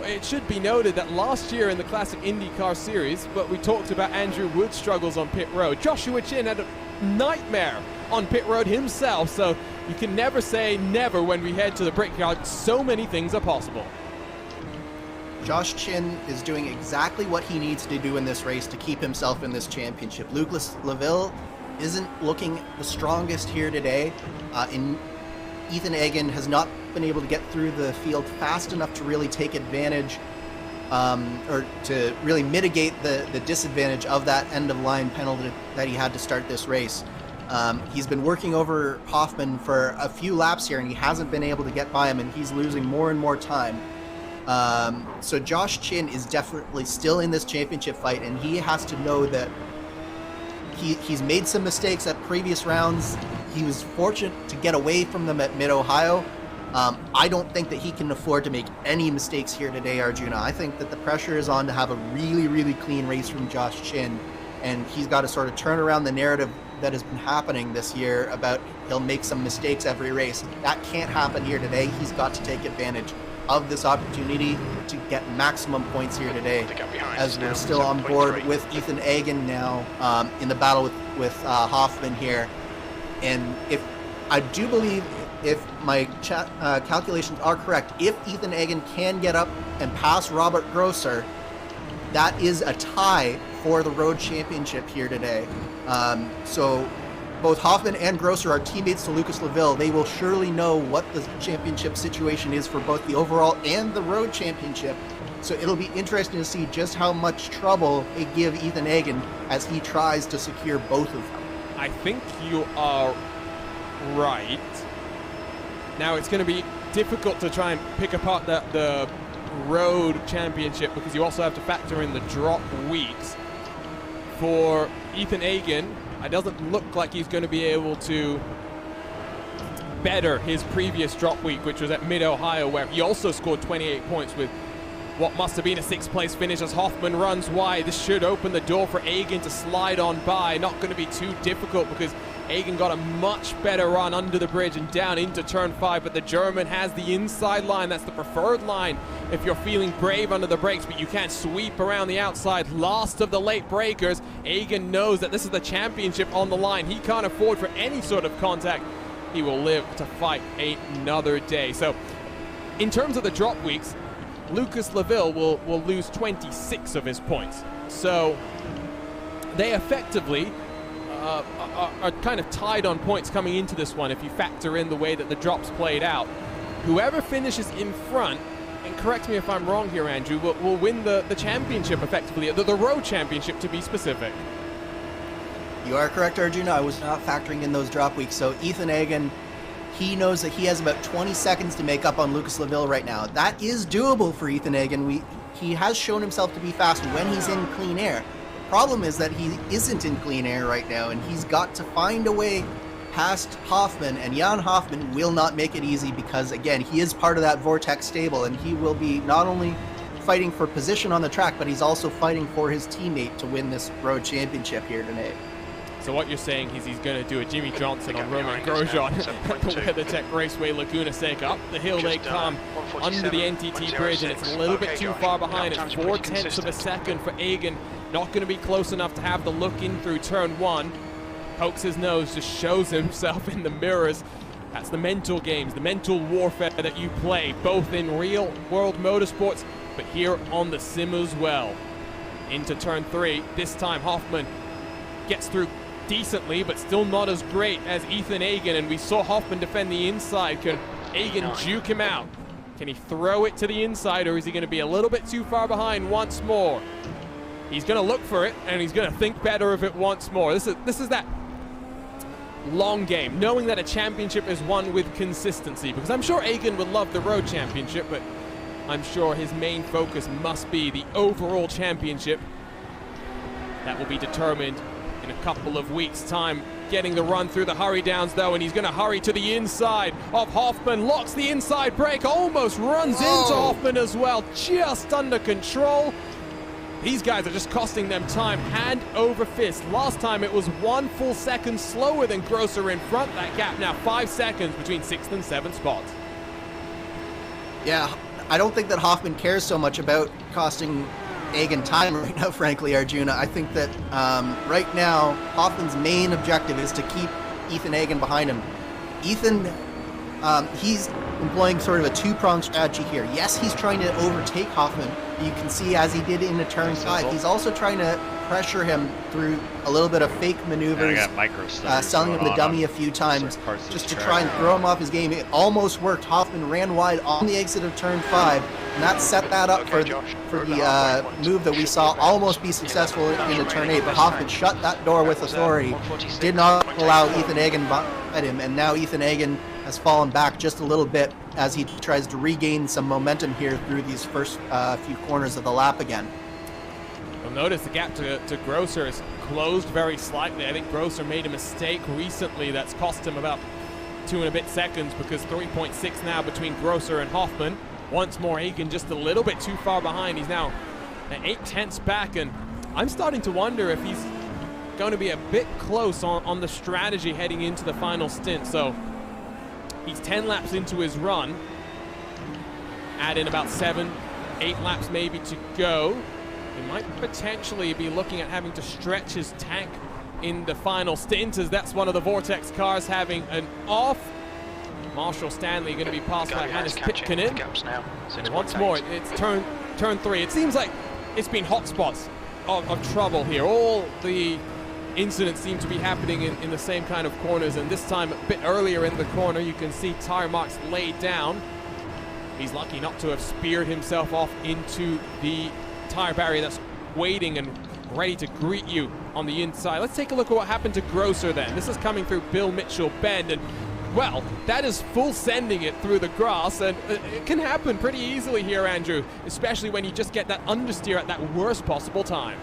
it should be noted that last year in the Classic IndyCar Series, but we talked about Andrew Wood's struggles on pit road, Joshua Chin had a nightmare on pit road himself, so you can never say never when we head to the Brickyard. So many things are possible. Josh Chin is doing exactly what he needs to do in this race to keep himself in this championship. Lucas LaVille isn't looking the strongest here today. Ethan Egan has not been able to get through the field fast enough to really take advantage or to really mitigate the disadvantage of that end-of-line penalty that he had to start this race. He's been working over Hoffman for a few laps here, and he hasn't been able to get by him, and he's losing more and more time. So Josh Chin is definitely still in this championship fight, and he has to know that he's made some mistakes at previous rounds. He was fortunate to get away from them at Mid-Ohio. I don't think that he can afford to make any mistakes here today, Arjuna. I think that the pressure is on to have a really, really clean race from Josh Chin, and he's got to sort of turn around the narrative that has been happening this year about he'll make some mistakes every race. That can't happen here today. He's got to take advantage of this opportunity to get maximum points here today, as we're still on board with Ethan Egan now in the battle with Hoffman here. And if I do believe, if my calculations are correct, if Ethan Egan can get up and pass Robert Grosser, that is a tie for the road championship here today. So both Hoffman and Grosser are teammates to Lucas LaVille. They will surely know what the championship situation is for both the overall and the road championship. So it'll be interesting to see just how much trouble they give Ethan Egan as he tries to secure both of them. I think you are right. Now it's going to be difficult to try and pick apart the road championship, because you also have to factor in the drop weeks. For Ethan Egan, it doesn't look like he's going to be able to better his previous drop week, which was at Mid-Ohio, where he also scored 28 points with what must have been a 6th place finish as Hoffman runs wide. This should open the door for Egan to slide on by. Not going to be too difficult, because Egan got a much better run under the bridge and down into turn 5, but the German has the inside line. That's the preferred line if you're feeling brave under the brakes, but you can't sweep around the outside. Last of the late breakers. Egan knows that this is the championship on the line. He can't afford for any sort of contact. He will live to fight another day. So in terms of the drop weeks, Lucas LaVille will lose 26 of his points. So they effectively are kind of tied on points coming into this one if you factor in the way that the drops played out. whoever finishes in front, and correct me if I'm wrong here, Andrew, will win the championship effectively, the road championship to be specific. You are correct, Arjuna. I was not factoring in those drop weeks. So Ethan Hagen, he knows that he has about 20 seconds to make up on Lucas Laville right now. That is doable for Ethan Hagen. He has shown himself to be fast when he's in clean air. The problem is that he isn't in clean air right now, and he's got to find a way past Hoffman, and Jan Hoffman will not make it easy because, again, he is part of that Vortex stable, and he will be not only fighting for position on the track, but he's also fighting for his teammate to win this road championship here today. So what you're saying is he's going to do a Jimmy Johnson on Roman Grosjean at the WeatherTech Raceway Laguna Seca. Up the hill they come under the NTT bridge, and it's a little bit too far behind. It's 4/10 of a second for Hagen. Not going to be close enough to have the look in through turn 1. Pokes his nose, just shows himself in the mirrors. That's the mental games, the mental warfare that you play, both in real world motorsports, but here on the sim as well. Into turn 3, this time Hoffman gets through decently, but still not as great as Ethan Hagen, and we saw Hoffman defend the inside. Can Hagen juke him out? Can he throw it to the inside, or is he going to be a little bit too far behind once more? He's going to look for it, and he's going to think better of it once more. This is that long game, knowing that a championship is won with consistency, because I'm sure Hagen would love the road championship, but I'm sure his main focus must be the overall championship. That will be determined in a couple of weeks' time. Getting the run through the hurry downs though, and he's going to hurry to the inside of Hoffman, locks the inside brake, almost runs into Hoffman as well, just under control. These guys are just costing them time hand over fist. Last time it was 1 full second slower than Grosser in front. That gap now 5 seconds between 6th and 7th spots. Yeah, I don't think that Hoffman cares so much about costing Hagen time right now, frankly, Arjuna. I think that right now, Hoffman's main objective is to keep Ethan Hagen behind him. Ethan, he's employing sort of a two-pronged strategy here. Yes, he's trying to overtake Hoffman. You can see, as he did in the turn 5, he's also trying to pressure him through a little bit of fake maneuvers, selling him the dummy a few times just to try and throw him off his game. It almost worked. Hoffman ran wide on the exit of turn 5, and that set that up for the move that we saw almost be successful into turn 8. But Hoffman shut that door with authority, did not allow Ethan Hagen at him, and now Ethan Hagen has fallen back just a little bit as he tries to regain some momentum here through these first few corners of the lap again. You'll notice the gap to Grosser is closed very slightly. I think Grosser made a mistake recently that's cost him about 2 and a bit seconds, because 3.6 now between Grosser and Hoffman. Once more, Hagen just a little bit too far behind. He's now 8/10 back, and I'm starting to wonder if he's going to be a bit close on the strategy heading into the final stint. So he's 10 laps into his run. Add in about 7, 8 laps maybe to go. He might potentially be looking at having to stretch his tank in the final stint, as that's one of the Vortex cars having an off. Marshall Stanley going to be passed by Hannes Pitkanen. And once more, it's turn 3. It seems like it's been hot spots of trouble here. All the incidents seem to be happening in the same kind of corners, and this time a bit earlier in the corner you can see tire marks laid down. He's lucky not to have speared himself off into the tire barrier that's waiting and ready to greet you on the inside. Let's take a look at what happened to Grosser then. This is coming through Bill Mitchell Bend, and well, that is full sending it through the grass, and it can happen pretty easily here, Andrew, especially when you just get that understeer at that worst possible time.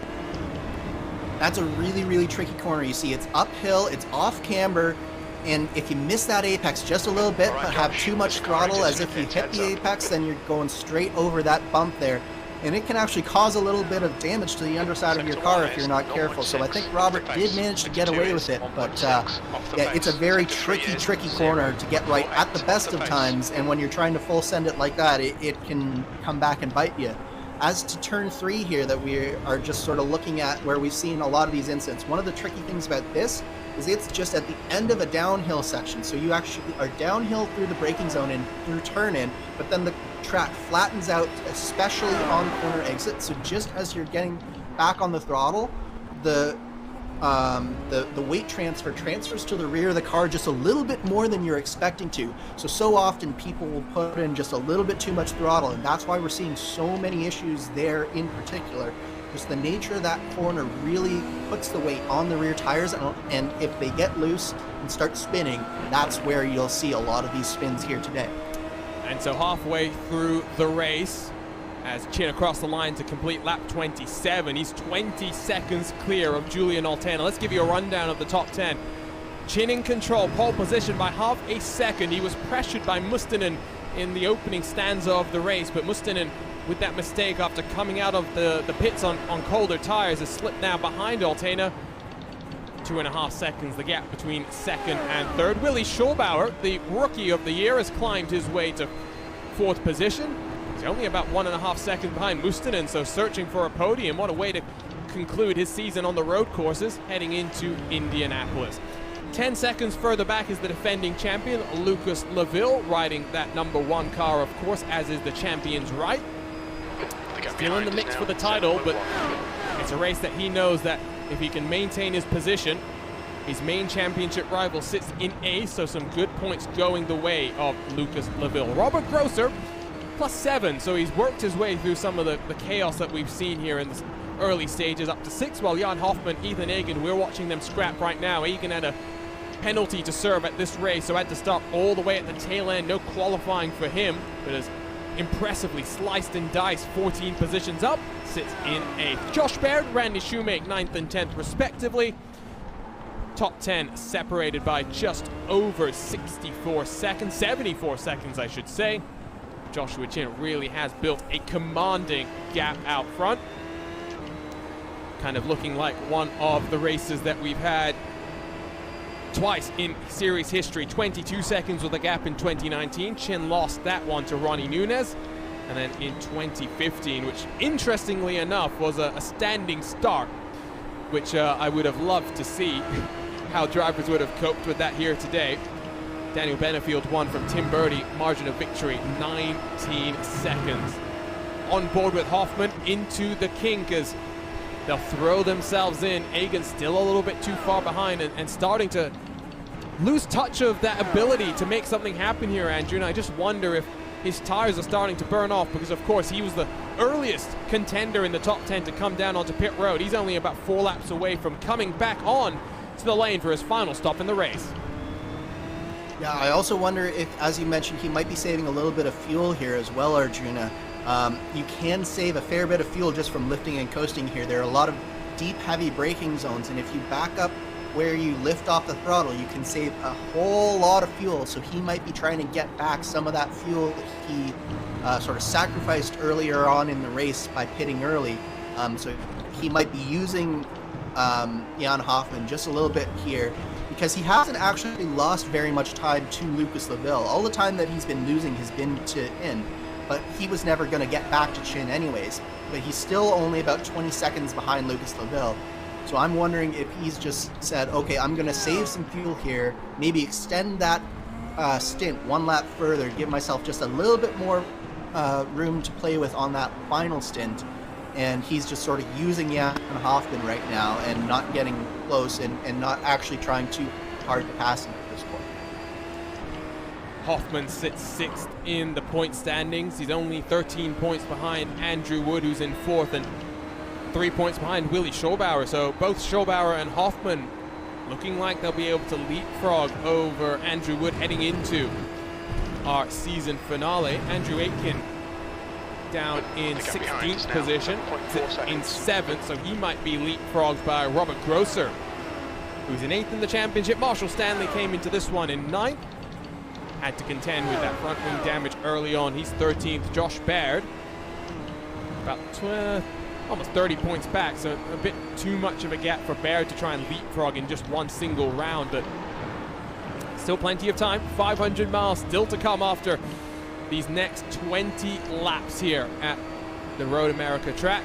That's a really, really tricky corner. You see, it's uphill, it's off camber, and if you miss that apex just a little bit, but have too much throttle as if you hit the apex, then you're going straight over that bump there. And it can actually cause a little bit of damage to the underside of your car if you're not careful. So I think Robert did manage to get away with it, but yeah, it's a very tricky corner to get right at the best of times, and when you're trying to full send it like that, it can come back and bite you. As to turn 3 here that we are just sort of looking at, where we've seen a lot of these incidents, one of the tricky things about this is it's just at the end of a downhill section. So you actually are downhill through the braking zone and through turn-in, but then the track flattens out, especially on corner exit. So just as you're getting back on the throttle, the the weight transfers to the rear of the car just a little bit more than you're expecting to. So often people will put in just a little bit too much throttle, and that's why we're seeing so many issues there in particular. Just the nature of that corner really puts the weight on the rear tires, and if they get loose and start spinning, that's where you'll see a lot of these spins here today. And so halfway through the race, as Chin across the line to complete lap 27, he's 20 seconds clear of Julian Altena. Let's give you a rundown of the top 10. Chin in control, pole position by half a second. He was pressured by Mustonen in the opening stanza of the race, but Mustonen, with that mistake after coming out of the pits on colder tires, has slipped now behind Altena. 2.5 seconds the gap between second and third. Willi Schulbauer, the rookie of the year, has climbed his way to fourth position. He's only about 1.5 seconds behind Mustonen, so searching for a podium. What a way to conclude his season on the road courses heading into Indianapolis. 10 seconds further back is the defending champion, Lucas Laville, riding that number 1 car, of course, as is the champion's right. Still in the mix for the title, but it's a race that he knows that if he can maintain his position, his main championship rival sits in A, so some good points going the way of Lucas Laville. Robert Grosser, +7, so he's worked his way through some of the chaos that we've seen here in the early stages, up to 6, while Jan Hoffman, Ethan Egan, we're watching them scrap right now. Egan had a penalty to serve at this race, so had to stop all the way at the tail end. No qualifying for him, but has impressively sliced and diced 14 positions up, sits in 8th. Josh Baird, Randy Shoemake 9th and 10th respectively. Top 10 separated by just over 74 seconds, 74 seconds I should say. Joshua Chin really has built a commanding gap out front. Kind of looking like one of the races that we've had twice in series history. 22 seconds with a gap in 2019. Chin lost that one to Ronnie Nunez. And then in 2015, which interestingly enough was a standing start, which I would have loved to see how drivers would have coped with that here today. Daniel Benefield won from Tim Birdie, margin of victory 19 seconds. On board with Hoffman into the kink as they'll throw themselves in. Egan still a little bit too far behind and starting to lose touch of that ability to make something happen here, Andrew. And I just wonder if his tires are starting to burn off, because of course he was the earliest contender in the top 10 to come down onto pit road. He's only about 4 laps away from coming back on to the lane for his final stop in the race. Yeah, I also wonder if, as you mentioned, he might be saving a little bit of fuel here as well, Arjuna. You can save a fair bit of fuel just from lifting and coasting here. There are a lot of deep, heavy braking zones, and if you back up where you lift off the throttle, you can save a whole lot of fuel. So he might be trying to get back some of that fuel that he sort of sacrificed earlier on in the race by pitting early. So he might be using Jan Hoffman just a little bit here, because he hasn't actually lost very much time to Lucas Laville. All the time that he's been losing has been to Chin, but he was never going to get back to Chin anyways. But he's still only about 20 seconds behind Lucas Laville. So I'm wondering if he's just said, okay, I'm going to save some fuel here, maybe extend that stint 1 lap further, give myself just a little bit more room to play with on that final stint. And he's just sort of using Jan Hoffman right now and not getting close and not actually trying too hard to pass him at this point. Hoffman sits 6th in the point standings. He's only 13 points behind Andrew Wood, who's in 4th, and 3 points behind Willi Schulbauer. So both Schulbauer and Hoffman looking like they'll be able to leapfrog over Andrew Wood heading into our season finale. Andrew Aitken down in 16th position, in 7th, so he might be leapfrogged by Robert Grosser, who's in 8th in the championship. Marshall Stanley came into this one in 9th, had to contend with that front wing damage early on. He's 13th. Josh Baird, about almost 30 points back, so a bit too much of a gap for Baird to try and leapfrog in just one single round, but still plenty of time. 500 miles still to come after these next 20 laps here at the Road America track.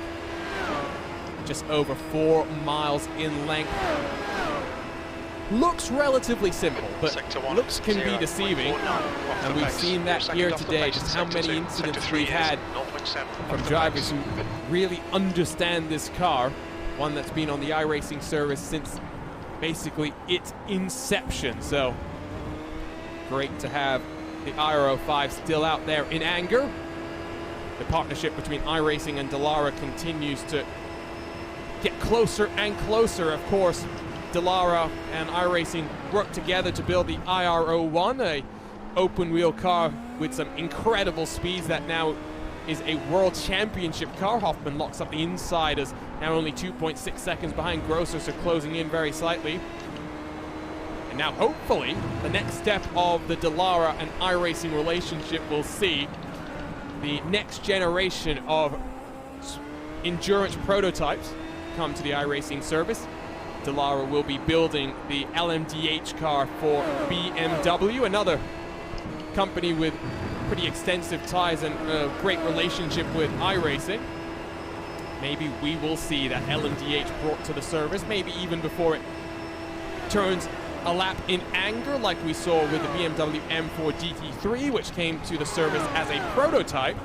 Just over 4 miles in length. Looks relatively simple, but looks can be deceiving. And we've seen that here today, just how many incidents we've had from drivers who really understand this car one that's been on the iRacing service since basically its inception. So great to have the IRO5 still out there in anger. The partnership between iRacing and Dallara continues to get closer and closer. Of course, Dallara and iRacing work together to build the IRO1, a open wheel car with some incredible speeds that now is a world championship car. Hoffman locks up the inside as now only 2.6 seconds behind Grosser, so closing in very slightly. And now hopefully the next step of the Dallara and iRacing relationship will see the next generation of endurance prototypes come to the iRacing service. Dallara will be building the LMDH car for BMW, another company with pretty extensive ties and a great relationship with iRacing. Maybe we will see that LMDH brought to the service, maybe even before it turns a lap in anger like we saw with the BMW M4 GT3, which came to the service as a prototype.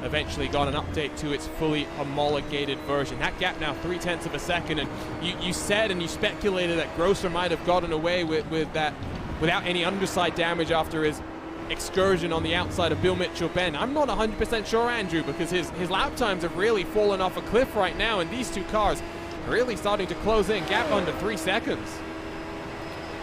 Eventually got an update to its fully homologated version. That gap now 0.3 of a second, and you said and you speculated that Grosser might have gotten away with that without any underside damage after his excursion on the outside of Bill Mitchell Bend. I'm not 100% sure, Andrew, because his lap times have really fallen off a cliff right now, and these two cars are really starting to close in, gap under 3 seconds.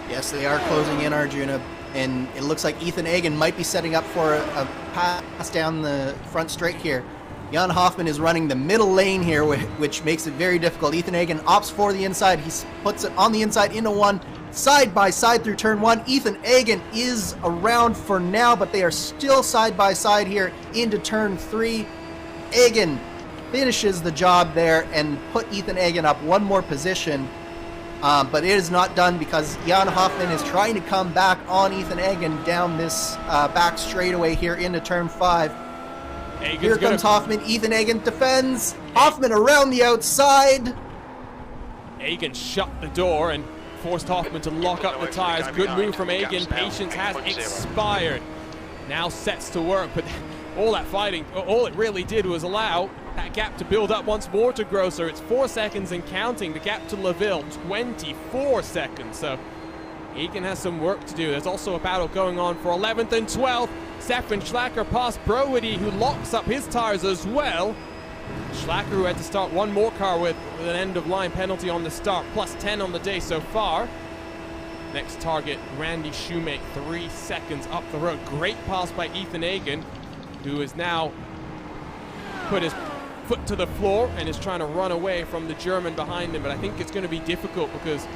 Yes, they are closing in, Arjuna, and it looks like Ethan Agan might be setting up for a pass down the front straight here. Jan Hoffman is running the middle lane here, which makes it very difficult. Ethan Agan opts for the inside. He puts it on the inside into one, side by side through turn one. Ethan Agan is around for now, but they are still side by side here into turn three. Agan finishes the job there and put Ethan Agan up one more position. But it is not done because Jan Hoffman is trying to come back on Ethan Agan down this back straightaway here into turn 5. Here comes Hoffman. Ethan Agan defends. Hoffman around the outside. Agan shut the door and forced Hoffman to lock up the tires. Good move from Agan. Patience has expired. Now sets to work, but all that fighting, all it really did was allow that gap to build up once more to Grosser. It's 4 seconds and counting. The gap to LaVille, 24 seconds. So Egan has some work to do. There's also a battle going on for 11th and 12th. Stefan Schlacker past Brody, who locks up his tires as well. Schlacker, who had to start one more car with an end-of-line penalty on the start, plus 10 on the day so far. Next target, Randy Shoemake, 3 seconds up the road. Great pass by Ethan Agan, who is now put his foot to the floor and is trying to run away from the German behind him, but I think it's going to be difficult because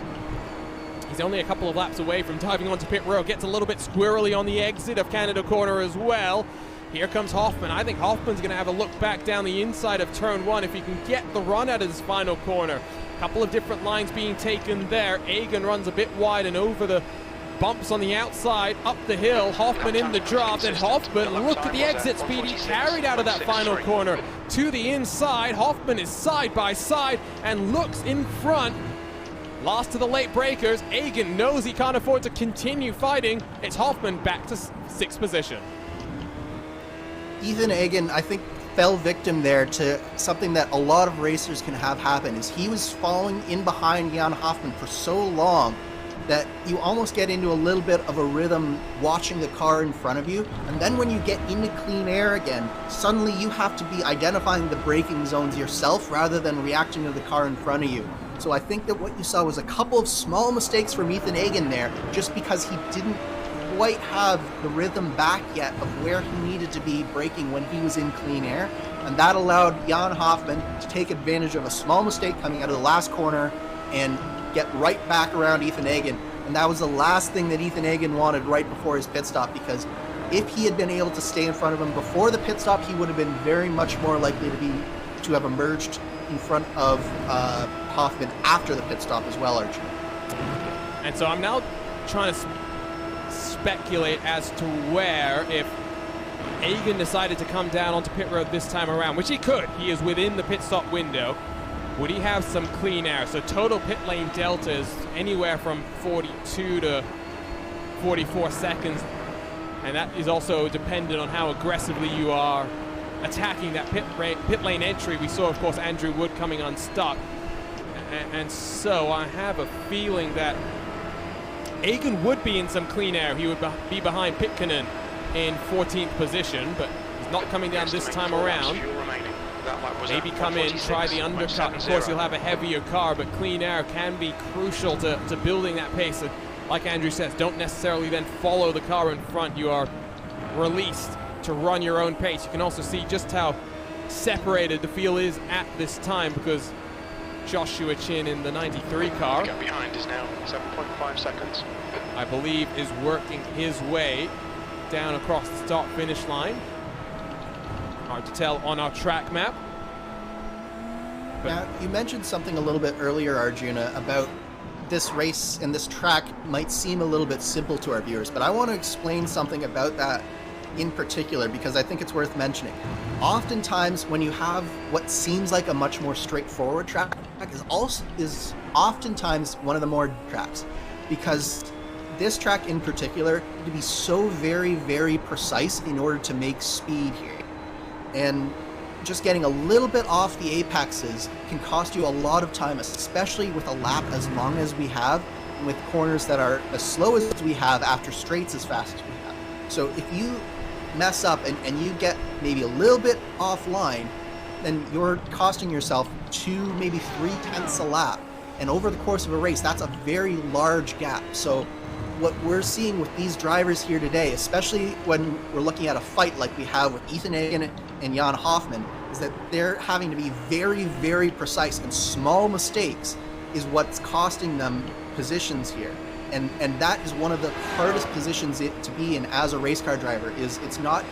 he's only a couple of laps away from diving onto pit road. Gets a little bit squirrely on the exit of Canada corner as well. Here comes Hoffman. I think Hoffman's going to have a look back down the inside of turn 1 if he can get the run out of his final corner. A couple of different lines being taken there. Agan runs a bit wide and over the bumps on the outside, up the hill. Hoffman in the drop, and Hoffman, look at the exit speed he carried out of that final corner to the inside. Hoffman is side by side and looks in front. Lost to the late breakers. Agan knows he can't afford to continue fighting. It's Hoffman back to 6th position. Ethan Agan, I think, fell victim there to something that a lot of racers can have happen, is he was following in behind Jan Hoffman for so long that you almost get into a little bit of a rhythm watching the car in front of you, and then when you get into clean air again, suddenly you have to be identifying the braking zones yourself rather than reacting to the car in front of you. So I think that what you saw was a couple of small mistakes from Ethan Agan there, just because he didn't quite have the rhythm back yet of where he needed to be braking when he was in clean air, and that allowed Jan Hoffman to take advantage of a small mistake coming out of the last corner and get right back around Ethan Agan. And that was the last thing that Ethan Agan wanted right before his pit stop, because if he had been able to stay in front of him before the pit stop, he would have been very much more likely to have emerged in front of Hoffman after the pit stop as well, Archie. And so I'm now trying to speculate as to where, if Agan decided to come down onto pit road this time around, which he could, he is within the pit stop window, would he have some clean air? So total pit lane delta is anywhere from 42 to 44 seconds, and that is also dependent on how aggressively you are attacking that pit lane entry. We saw, of course, Andrew Wood coming unstuck. and so I have a feeling that Egan would be in some clean air. He would be behind Pitkanen in 14th position, but he's not coming down this time around. Maybe come in, try the undercut. Of course, you'll have a heavier car, but clean air can be crucial to building that pace. And like Andrew says, don't necessarily then follow the car in front. You are released to run your own pace. You can also see just how separated the field is at this time, because Joshua Chin in the 93 car, Gap behind is now 7.5 seconds. I believe, is working his way down across the start-finish line. Hard to tell on our track map. Now, you mentioned something a little bit earlier, Arjuna, about this race and this track might seem a little bit simple to our viewers, but I want to explain something about that in particular, because I think it's worth mentioning. Oftentimes, when you have what seems like a much more straightforward track, is oftentimes one of the more tracks, because this track in particular needs to be so very, very precise in order to make speed here. And just getting a little bit off the apexes can cost you a lot of time, especially with a lap as long as we have, and with corners that are as slow as we have after straights as fast as we have. So if you mess up and you get maybe a little bit offline, then you're costing yourself 2, maybe 3/10 a lap. And over the course of a race, that's a very large gap. So what we're seeing with these drivers here today, especially when we're looking at a fight like we have with Ethan Hagen and Jan Hoffman, is that they're having to be very, very precise, and small mistakes is what's costing them positions here. And that is one of the hardest positions to be in as a race car driver. Is it's not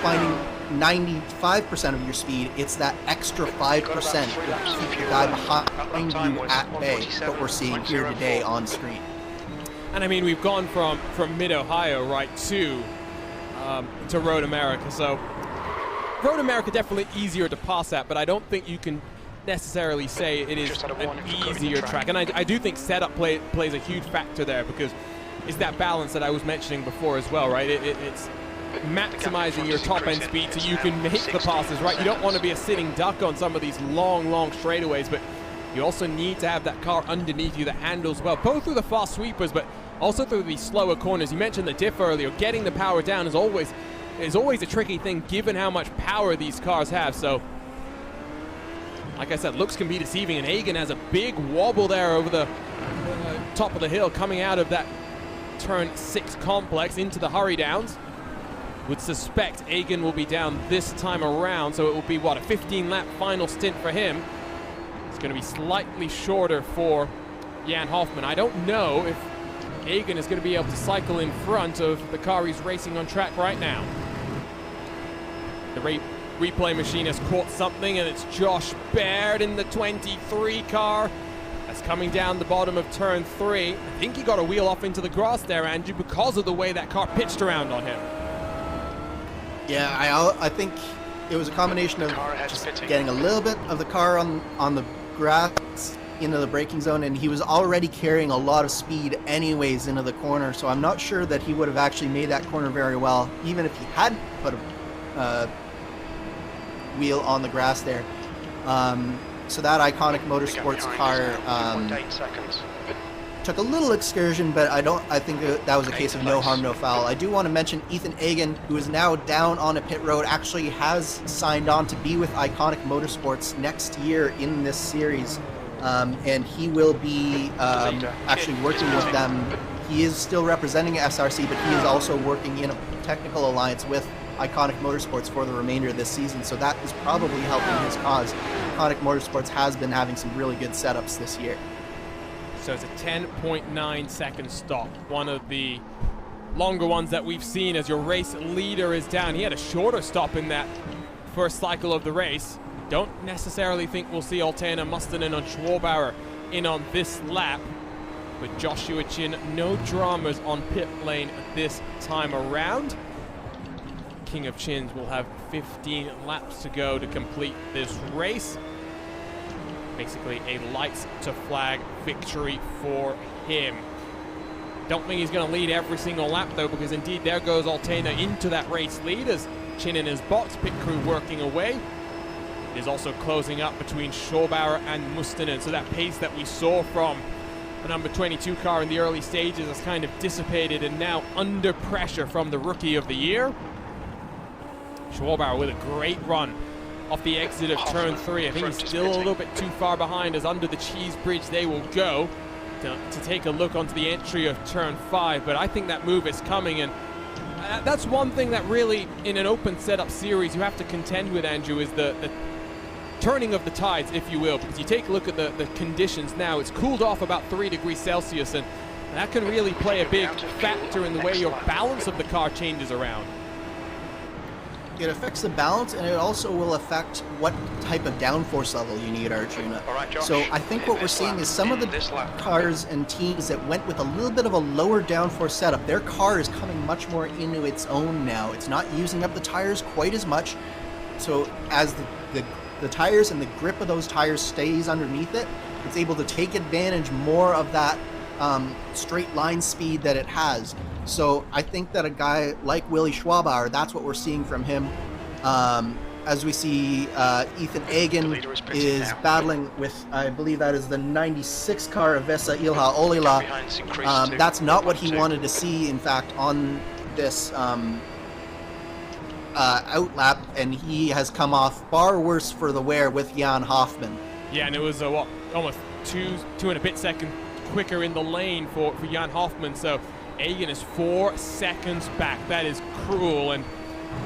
finding 95% of your speed, it's that extra 5% to keep the guy behind you at bay, what we're seeing here today on screen. And I mean, we've gone from Mid-Ohio right to Road America. So Road America definitely easier to pass at, but I don't think you can necessarily say it is an easier track. And I do think setup plays a huge factor there, because it's that balance that I was mentioning before as well, right? It's maximizing your top end speed so you can make the passes, right? You don't want to be a sitting duck on some of these long straightaways, but you also need to have that car underneath you that handles well, both through the fast sweepers, but also through these slower corners. You mentioned the diff earlier. Getting the power down is always a tricky thing, given how much power these cars have. So, like I said, looks can be deceiving, and Hagen has a big wobble there over the top of the hill coming out of that turn 6 complex into the hurry downs. Would suspect Hagen will be down this time around, so it will be, what, a 15-lap final stint for him. It's going to be slightly shorter for Jan Hoffman. I don't know if Hagen is going to be able to cycle in front of the car he's racing on track right now. The replay machine has caught something, and it's Josh Baird in the 23 car. That's coming down the bottom of turn 3. I think he got a wheel off into the grass there, Andrew, because of the way that car pitched around on him. Yeah, I think it was a combination of just getting a little bit of the car on the grass into the braking zone, and he was already carrying a lot of speed anyways into the corner, so I'm not sure that he would have actually made that corner very well, even if he hadn't put a wheel on the grass there. So that iconic motorsports car took a little excursion, but I think that was a case of no harm, no foul. I do want to mention Ethan Hagen, who is now down on a pit road, actually has signed on to be with Iconic Motorsports next year in this series, and he will be actually working with them. He is still representing SRC, but he is also working in a technical alliance with Iconic Motorsports for the remainder of this season, so that is probably helping his cause. Iconic Motorsports has been having some really good setups this year. So it's a 10.9 second stop, one of the longer ones that we've seen as your race leader is down. He had a shorter stop in that first cycle of the race. Don't necessarily think we'll see Altena, Mustonen, and Schwarbauer in on this lap, but Joshua Chin, no dramas on pit lane this time around. King of Chins will have 15 laps to go to complete this race. Basically a lights to flag victory for him. Don't think he's going to lead every single lap though, because indeed there goes Altena into that race lead as Chin in his box, pit crew working away. It is also closing up between Schwabauer and Mustonen. So that pace that we saw from the number 22 car in the early stages has kind of dissipated, and now under pressure from the Rookie of the Year. Schwabauer with a great run off the exit of turn 3. I think he's still a little bit too far behind, as under the cheese bridge they will go to take a look onto the entry of turn 5. But I think that move is coming, and that's one thing that really, in an open setup series, you have to contend with, Andrew, is the turning of the tides, if you will, because you take a look at the conditions now. It's cooled off about 3 degrees Celsius, and that can really play a big factor in the way your balance of the car changes around. It affects the balance, and it also will affect what type of downforce level you need, Arjuna. So I think what we're seeing is some of the cars and teams that went with a little bit of a lower downforce setup, their car is coming much more into its own now. It's not using up the tires quite as much. So as the tires and the grip of those tires stays underneath it, it's able to take advantage more of that straight line speed that it has. So I think that a guy like Willie Schwabauer, that's what we're seeing from him. As we see, Ethan Agen is battling with, I believe that is the 96 car of Vesa Ilha Olila. That's not what he wanted to see, in fact, on this outlap, and he has come off far worse for the wear with Jan Hoffman. Yeah, and it was almost two and a bit seconds quicker in the lane for Jan Hoffman. So Agen is 4 seconds back. That is cruel, and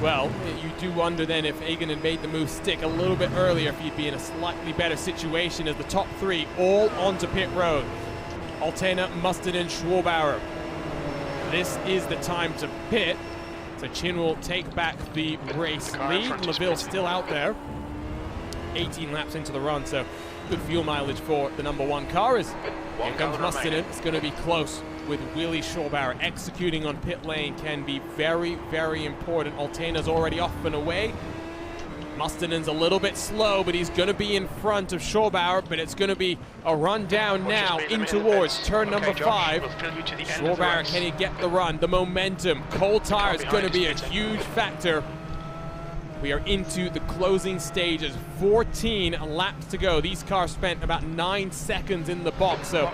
well, you do wonder then if Agen had made the move stick a little bit earlier, if he'd be in a slightly better situation, as the top 3 all onto pit road. Altena, Mustonen, Schwabauer. This is the time to pit. So Chin will take back the race lead. LaVille still out there. 18 laps into the run, so good fuel mileage for the number 1 car. As here comes Mustonen. It's going to be close with Willie Schwabauer. Executing on pit lane can be very, very important. Altena's already off and away. Mustonen's a little bit slow, but he's going to be in front of Schwabauer, but it's going to be a run down now in towards turn number 5. Schwabauer, can he get the run? The momentum. Cold tire is going to be a huge factor. We are into the closing stages. 14 laps to go. These cars spent about 9 seconds in the box, so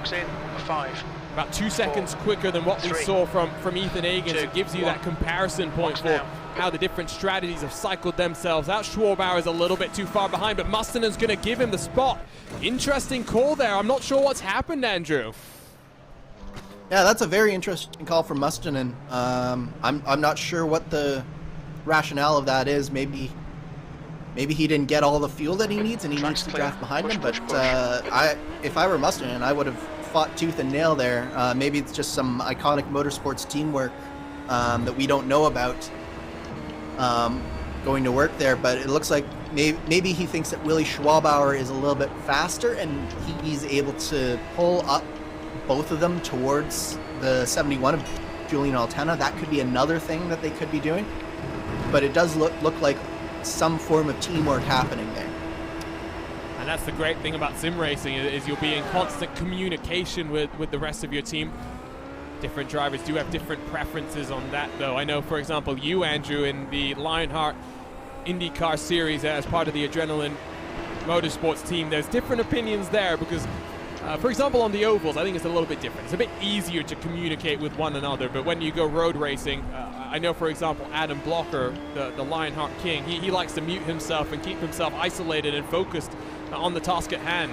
about 2 seconds quicker than what we saw from Ethan Agen. So it gives you that comparison point for how the different strategies have cycled themselves out. Schwabauer is a little bit too far behind, but Mustonen's going to give him the spot. Interesting call there. I'm not sure what's happened, Andrew. Yeah, that's a very interesting call from Mustonen. I'm not sure what the rationale of that is. Maybe he didn't get all the fuel that he needs, and he needs to draft behind him. But if I were Mustonen, I would have fought tooth and nail there. Maybe it's just some iconic motorsports teamwork that we don't know about going to work there. But it looks like maybe he thinks that Willie Schwabauer is a little bit faster, and he's able to pull up both of them towards the 71 of Julian Altena. That could be another thing that they could be doing. But it does look like some form of teamwork happening there. And that's the great thing about sim racing, is you'll be in constant communication with the rest of your team. Different drivers do have different preferences on that, though. I know, for example, you, Andrew, in the Lionheart IndyCar series as part of the Adrenaline Motorsports team, there's different opinions there because, for example, on the ovals, I think it's a little bit different. It's a bit easier to communicate with one another, but when you go road racing, I know, for example, Adam Blocker, the Lionheart King, he likes to mute himself and keep himself isolated and focused on the task at hand.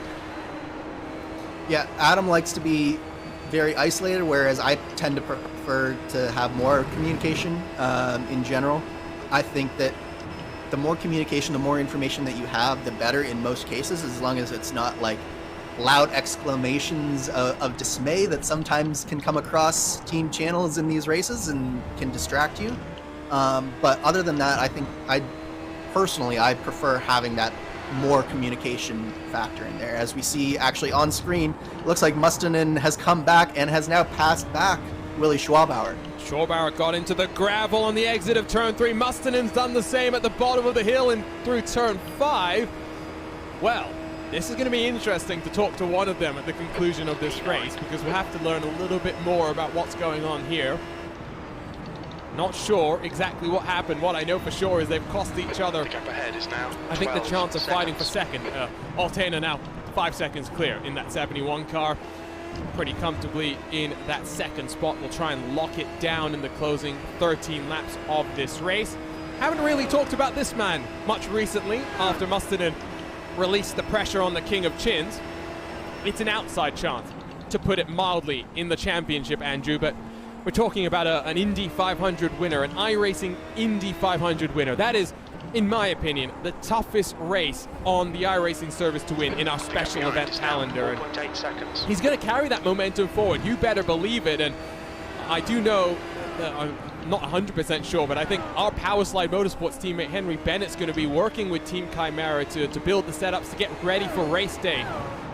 Yeah, Adam likes to be very isolated, whereas I tend to prefer to have more communication in general. I think that the more communication, the more information that you have, the better in most cases, as long as it's not like loud exclamations of dismay that sometimes can come across team channels in these races and can distract you. But other than that, I think I prefer having that more communication factor in there. As we see actually on screen, it looks like Mustonen has come back and has now passed back Willie Schwabauer. Schwabauer got into the gravel on the exit of turn 3. Mustonen's done the same at the bottom of the hill and through turn 5. Well, this is going to be interesting to talk to one of them at the conclusion of this race, because we'll have to learn a little bit more about what's going on here. Not sure exactly what happened. What I know for sure is they've cost each other. The gap ahead is now I think the 12 chance of fighting for seconds. second. Altena now 5 seconds clear in that 71 car. Pretty comfortably in that second spot. We'll try and lock it down in the closing 13 laps of this race. Haven't really talked about this man much recently after Mustonen released the pressure on the King of Chins. It's an outside chance, to put it mildly, in the championship, Andrew, but we're talking about an Indy 500 winner, an iRacing Indy 500 winner. That is, in my opinion, the toughest race on the iRacing service to win in our special event calendar. And 4.8 seconds. he's going to carry that momentum forward. You better believe it. And I do know, I'm not 100% sure, but I think our Powerslide Motorsports teammate Henry Bennett's going to be working with Team Chimera to build the setups to get ready for race day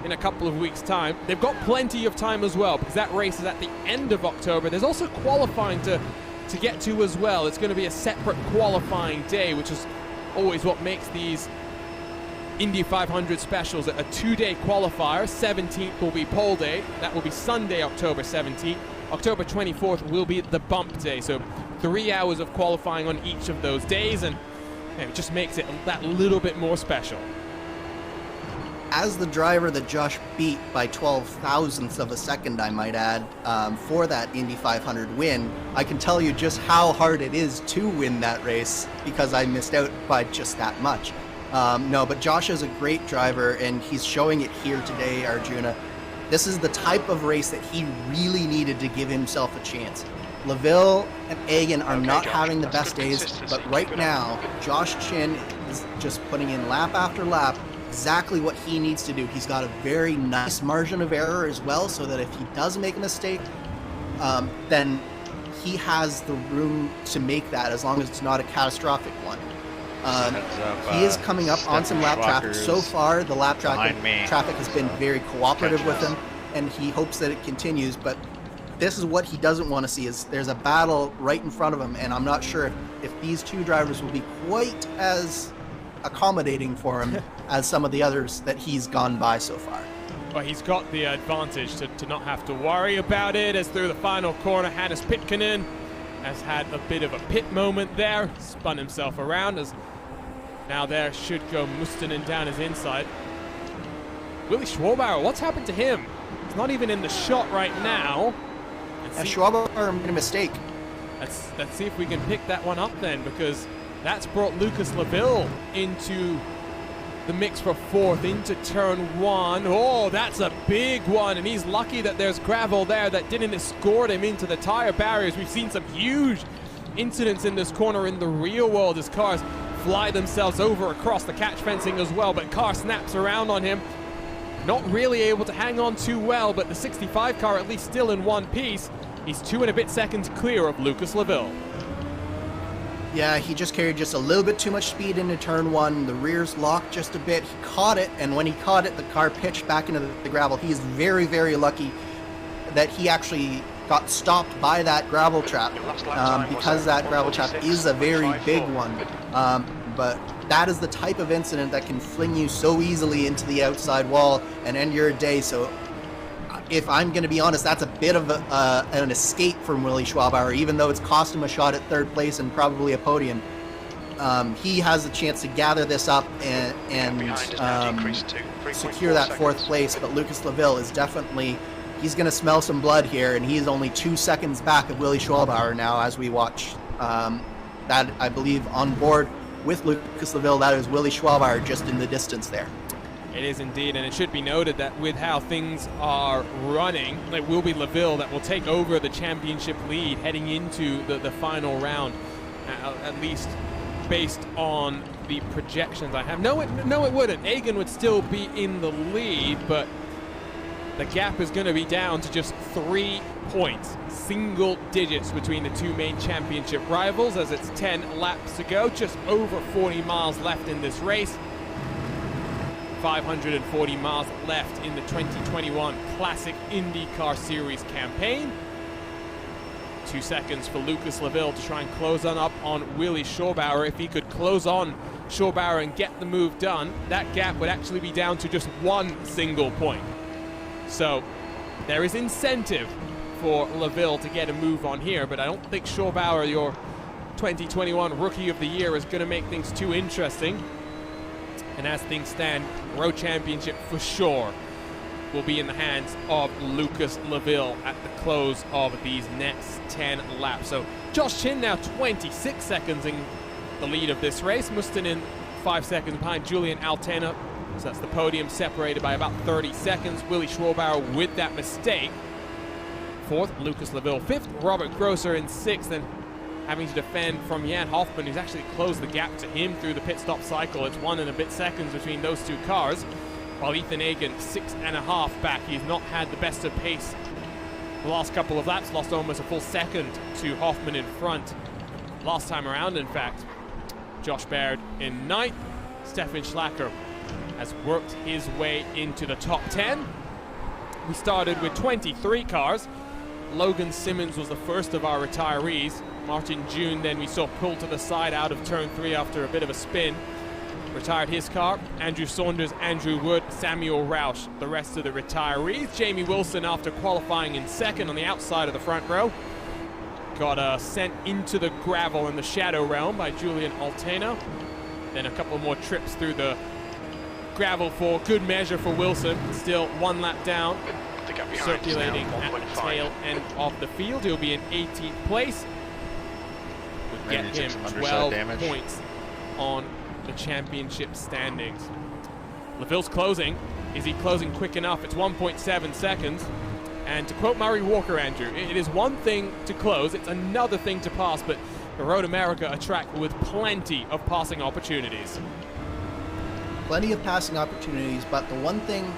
in a couple of weeks' time. They've got plenty of time as well, because that race is at the end of October. There's also qualifying to get to as well. It's going to be a separate qualifying day, which is always what makes these Indy 500 specials a 2-day qualifier. 17th will be pole day. That will be Sunday, October 17th. October 24th will be the bump day. So 3 hours of qualifying on each of those days, and it just makes it that little bit more special. As the driver that Josh beat by 12 thousandths of a second, I might add, for that Indy 500 win, I can tell you just how hard it is to win that race because I missed out by just that much. No, but Josh is a great driver, and he's showing it here today, Arjuna. This is the type of race that he really needed to give himself a chance. LaVille and Egan are not Josh, having the that's best good days, consistency. but right Keep it now, Josh Chin is just putting in lap after lap exactly what he needs to do. He's got a very nice margin of error as well, so that if he does make a mistake, then he has the room to make that as long as it's not a catastrophic one. He is coming up on some lap traffic. So far, the lap traffic has been very cooperative with him, and he hopes that it continues, but this is what he doesn't want to see, is there's a battle right in front of him, and I'm not sure if these two drivers will be quite as accommodating for him as some of the others that he's gone by so far. Well, he's got the advantage to not have to worry about it, as through the final corner, Hannes Pitkanen has had a bit of a pit moment there, spun himself around, as now there should go Mustonen down his inside. Willie Schwabauer, what's happened to him? He's not even in the shot right now. Schwabauer made a mistake. Let's see if we can pick that one up then, because that's brought Lucas LaVille into the mix for fourth, into turn one. Oh, that's a big one, and he's lucky that there's gravel there that didn't escort him into the tire barriers. We've seen some huge incidents in this corner in the real world as cars fly themselves over across the catch fencing as well, but car snaps around on him. Not really able to hang on too well, but the 65 car at least still in one piece. He's 2 and a bit seconds clear of Lucas LaVille. Yeah, he just carried just a little bit too much speed into turn one. The rears locked just a bit. He caught it, and when he caught it, the car pitched back into the gravel. He is very, very lucky that he actually got stopped by that gravel trap, because that gravel trap is a very big one. But that is the type of incident that can fling you so easily into the outside wall and end your day. So if I'm going to be honest, that's a bit of an escape from Willie Schwabauer, even though it's cost him a shot at third place and probably a podium. He has a chance to gather this up and secure that fourth place, but Lucas LaVille is definitely, he's going to smell some blood here, and he's only 2 seconds back of Willie Schwabauer now as we watch. That, I believe, on board with Lucas LaVille, that is Willie Schwabauer just in the distance there. It is indeed, and it should be noted that with how things are running, it will be LaVille that will take over the championship lead heading into the final round, at least based on the projections I have. No, it wouldn't. Egan would still be in the lead, but the gap is going to be down to just 3 points, single digits between the two main championship rivals, as it's 10 laps to go, just over 40 miles left in this race. 540 miles left in the 2021 Classic IndyCar Series campaign. 2 seconds for Lucas LaVille to try and close up on Willie Schwabauer. If he could close on Schwabauer and get the move done, that gap would actually be down to just 1 single point. So there is incentive for Laville to get a move on here, but I don't think Schwabauer, your 2021 Rookie of the Year, is going to make things too interesting. And as things stand, Road Championship for sure will be in the hands of Lucas Laville at the close of these next 10 laps. So Josh Chin now 26 seconds in the lead of this race. Mustonen 5 seconds behind Julian Altena. So that's the podium separated by about 30 seconds. Willie Schwabauer with that mistake. Fourth, Lucas Laville. Fifth, Robert Grosser in sixth, and having to defend from Jan Hoffman, who's actually closed the gap to him through the pit stop cycle. It's 1 and a bit seconds between those two cars. While Ethan Hagen, 6.5 back. He's not had the best of pace the last couple of laps. Lost almost a full second to Hoffman in front last time around, in fact. Josh Baird in ninth. Stefan Schlacker has worked his way into the top 10. We started with 23 cars. Logan Simmons was the first of our retirees. Martin June then we saw pulled to the side out of turn 3 after a bit of a spin. Retired his car. Andrew Saunders, Andrew Wood, Samuel Roush, the rest of the retirees. Jamie Wilson, after qualifying in second on the outside of the front row, got sent into the gravel in the shadow realm by Julian Altena. Then a couple more trips through the gravel for good measure for Wilson. Still 1 lap down, circulating at the tail end of the field. He'll be in 18th place. Would get him 12 points on the championship standings. Laville's closing. Is he closing quick enough? It's 1.7 seconds. And to quote Murray Walker, Andrew, it is one thing to close, it's another thing to pass, but the Road America, a track with plenty of passing opportunities. Plenty of passing opportunities, but the one thing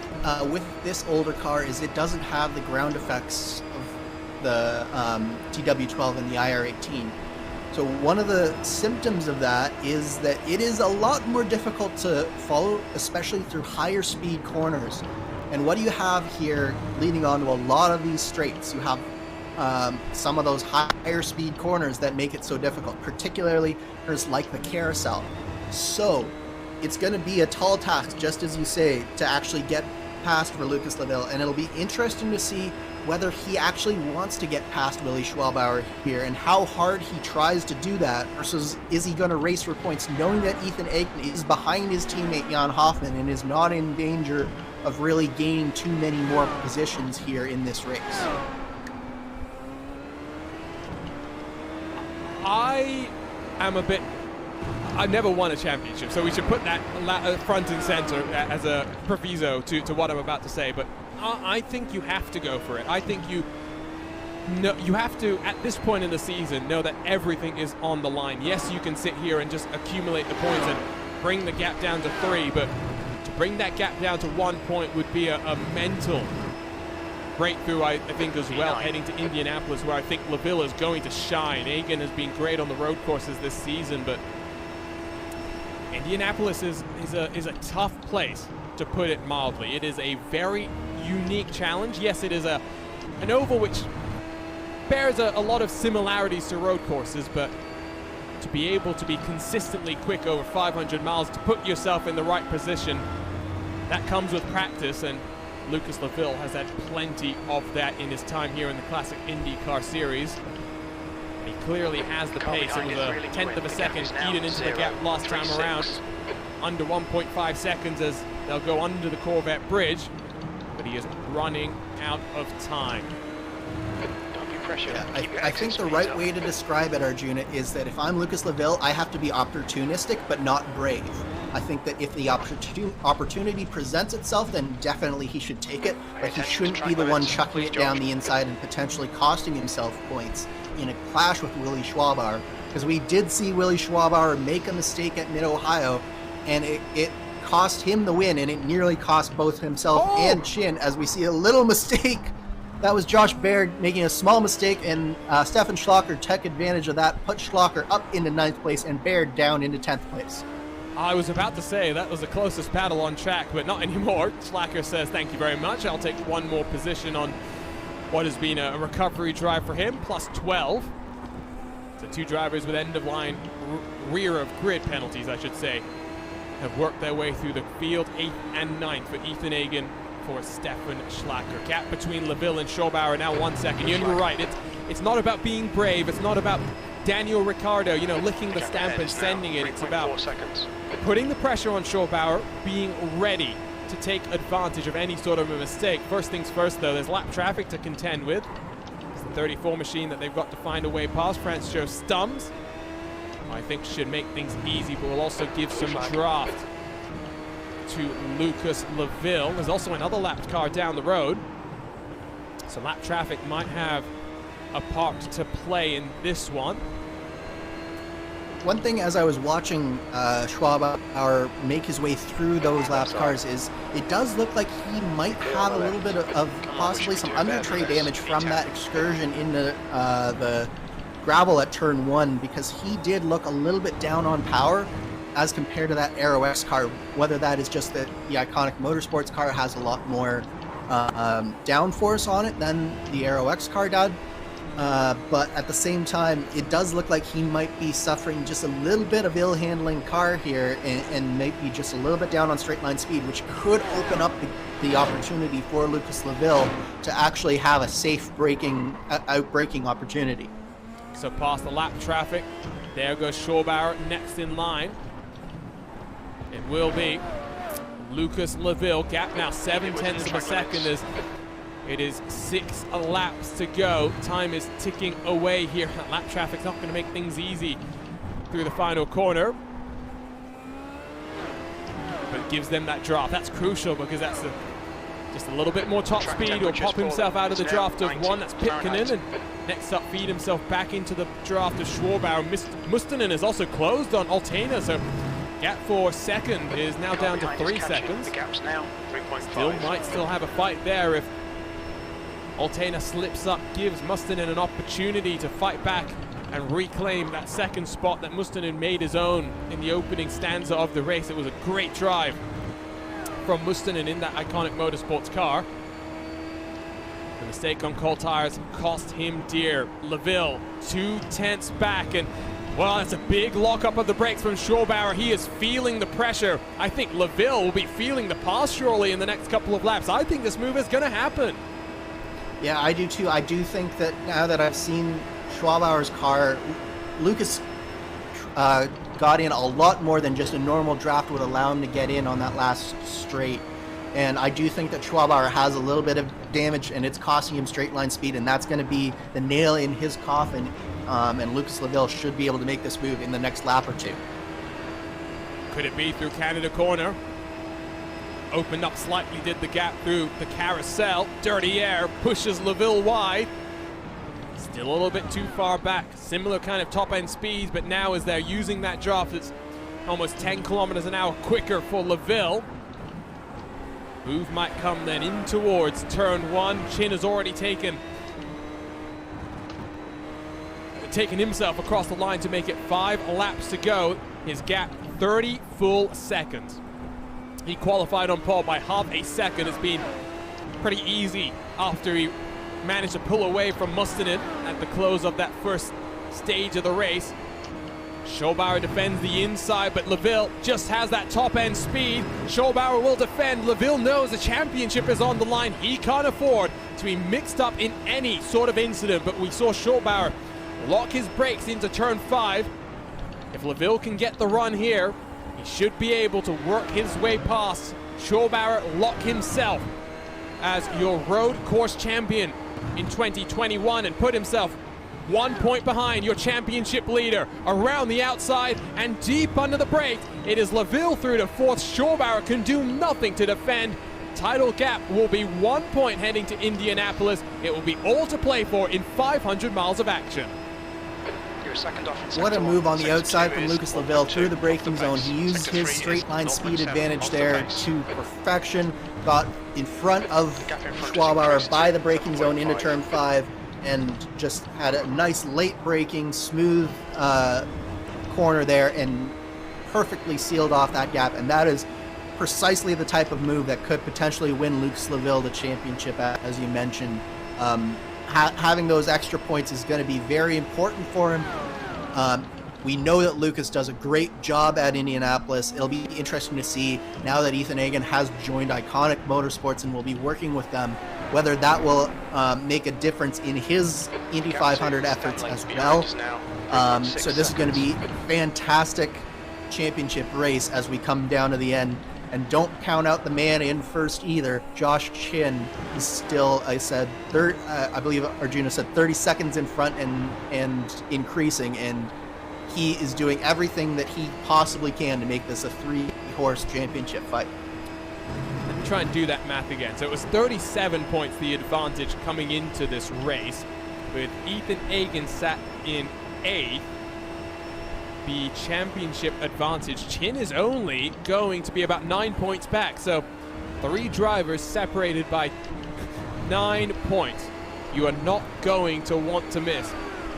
with this older car is it doesn't have the ground effects of the TW12 and the IR18. So one of the symptoms of that is that it is a lot more difficult to follow, especially through higher speed corners. And what do you have here leading onto a lot of these straights? You have some of those higher speed corners that make it so difficult, particularly corners like the carousel. So it's going to be a tall task, just as you say, to actually get past for Lucas Laville, and it'll be interesting to see whether he actually wants to get past Willie Schwabauer here and how hard he tries to do that, versus is he going to race for points knowing that Ethan Aikman is behind his teammate Jan Hoffman and is not in danger of really gaining too many more positions here in this race. I've never won a championship, so we should put that front and center as a proviso to what I'm about to say, but I think you have to go for it. I think you have to, at this point in the season, know that everything is on the line. Yes, you can sit here and just accumulate the points and bring the gap down to 3, but to bring that gap down to 1 point would be a mental breakthrough, I think, as well, heading to Indianapolis, where I think Laville is going to shine. Egan has been great on the road courses this season, but Indianapolis is a tough place, to put it mildly. It is a very unique challenge. Yes, it is an oval which bears a lot of similarities to road courses, but to be able to be consistently quick over 500 miles, to put yourself in the right position, that comes with practice, and Lucas Laville has had plenty of that in his time here in the Classic IndyCar Series. He clearly has the pace. It was a tenth of a second eaten into the gap last time around. Under 1.5 seconds as they'll go under the Corvette bridge, but he is running out of time. Yeah, I think the right way to describe it, Arjuna, is that if I'm Lucas Laville, I have to be opportunistic but not brave. I think that if the opportunity presents itself, then definitely he should take it, but he shouldn't be the one chucking it down the inside and potentially costing himself points in a clash with Willie Schwabauer, because we did see Willie Schwabauer make a mistake at Mid-Ohio, and it cost him the win, and it nearly cost both himself and Chin, as we see a little mistake. That was Josh Baird making a small mistake, and Stefan Schlacker took advantage of that, put Schlacker up into 9th place and Baird down into 10th place. I was about to say that was the closest battle on track, but not anymore. Schlacker says, thank you very much. I'll take one more position on what has been a recovery drive for him, plus 12. So 2 drivers with end-of-line rear of grid penalties, I should say, have worked their way through the field. 8th and 9th for Ethan Hagen for Stefan Schlacker. Gap between LaVille and Schorbauer now 1 second. You're right. It's not about being brave. It's not about Daniel Ricciardo, licking the stamp and sending it. It's about putting the pressure on Schorbauer, being ready to take advantage of any sort of a mistake. First things first, though, there's lap traffic to contend with. It's the 34 machine that they've got to find a way past. Franz-Joe Stums, I think, should make things easy, but will also give some draft to Lucas LaVille. There's also another lapped car down the road, so lap traffic might have a part to play in this one. One thing as I was watching Schwabauer make his way through those lapped cars is it does look like he might have a little bit of possibly some under tray damage from that excursion into the gravel at turn 1, because he did look a little bit down on power as compared to that Aero X car. Whether that is just that the Iconic Motorsports car has a lot more downforce on it than the Aero X car did. But at the same time, it does look like he might be suffering just a little bit of ill-handling car here and maybe just a little bit down on straight line speed, which could open up the opportunity for Lucas LaVille to actually have a safe out-braking opportunity. So past the lap traffic, there goes Schorbauer next in line. It will be Lucas LaVille. Gap now 7/10 of a second as it is 6 laps to go. Time is ticking away here. Lap traffic's not going to make things easy through the final corner, but it gives them that draft. That's crucial because that's just a little bit more top speed or pop himself out of the draft of 1. That's Pitkanen, and next up feed himself back into the draft of Schwabauer. Mustonen is also closed on Altena, so gap for second is now down to 3 seconds. The gap's now 3.5. Might still have a fight there if Altena slips up, gives Mustonen an opportunity to fight back and reclaim that second spot that Mustonen made his own in the opening stanza of the race. It was a great drive from Mustonen in that Iconic Motorsports car. The mistake on cold tires cost him dear. LaVille 2/10 back, and well, that's a big lockup of the brakes from Schorbauer. He is feeling the pressure. I think LaVille will be feeling the pass surely in the next couple of laps. I think this move is going to happen. Yeah, I do too. I do think that now that I've seen Schwabauer's car, Lucas got in a lot more than just a normal draft would allow him to get in on that last straight. And I do think that Schwabauer has a little bit of damage, and it's costing him straight line speed, and that's going to be the nail in his coffin. And Lucas LaVille should be able to make this move in the next lap or two. Could it be through Canada corner? Opened up slightly, did the gap through the carousel. Dirty air pushes LaVille wide. Still a little bit too far back. Similar kind of top end speeds, but now as they're using that draft, it's almost 10 kilometers an hour quicker for LaVille. Move might come then in towards turn 1. Chin has already taken himself across the line to make it 5 laps to go. His gap 30 full seconds. He qualified on pole by half a second. It's been pretty easy after he managed to pull away from Mustonen at the close of that first stage of the race. Schorbauer defends the inside, but LaVille just has that top end speed. Schorbauer will defend. LaVille knows the championship is on the line. He can't afford to be mixed up in any sort of incident, but we saw Schorbauer lock his brakes into turn 5. If LaVille can get the run here, he should be able to work his way past Schorbauer, lock himself as your road course champion in 2021 and put himself 1 point behind your championship leader. Around the outside and deep under the brake, it is LaVille through to 4th. Schorbauer can do nothing to defend. Title gap will be 1 point heading to Indianapolis. It will be all to play for in 500 miles of action. What a move on the outside from Lucas LaVille through the braking zone. He used his straight line speed advantage there to perfection. Got in front of Schwabauer by the braking zone into turn 5 and just had a nice late braking, smooth corner there and perfectly sealed off that gap. And that is precisely the type of move that could potentially win Lucas LaVille the championship, as you mentioned. Having those extra points is going to be very important for him. We know that Lucas does a great job at Indianapolis. It'll be interesting to see now that Ethan Hagen has joined Iconic Motorsports and will be working with them, whether that will make a difference in his Indy 500 efforts as well. So this is going to be a fantastic championship race as we come down to the end. And don't count out the man in first either. Josh Chin is still, I believe Arjuna said 30 seconds in front and increasing. And he is doing everything that he possibly can to make this a 3-horse championship fight. Let me try and do that math again. So it was 37 points the advantage coming into this race, with Ethan Hagen sat in 8th. The championship advantage, Chin is only going to be about 9 points back. So 3 drivers separated by 9 points. You are not going to want to miss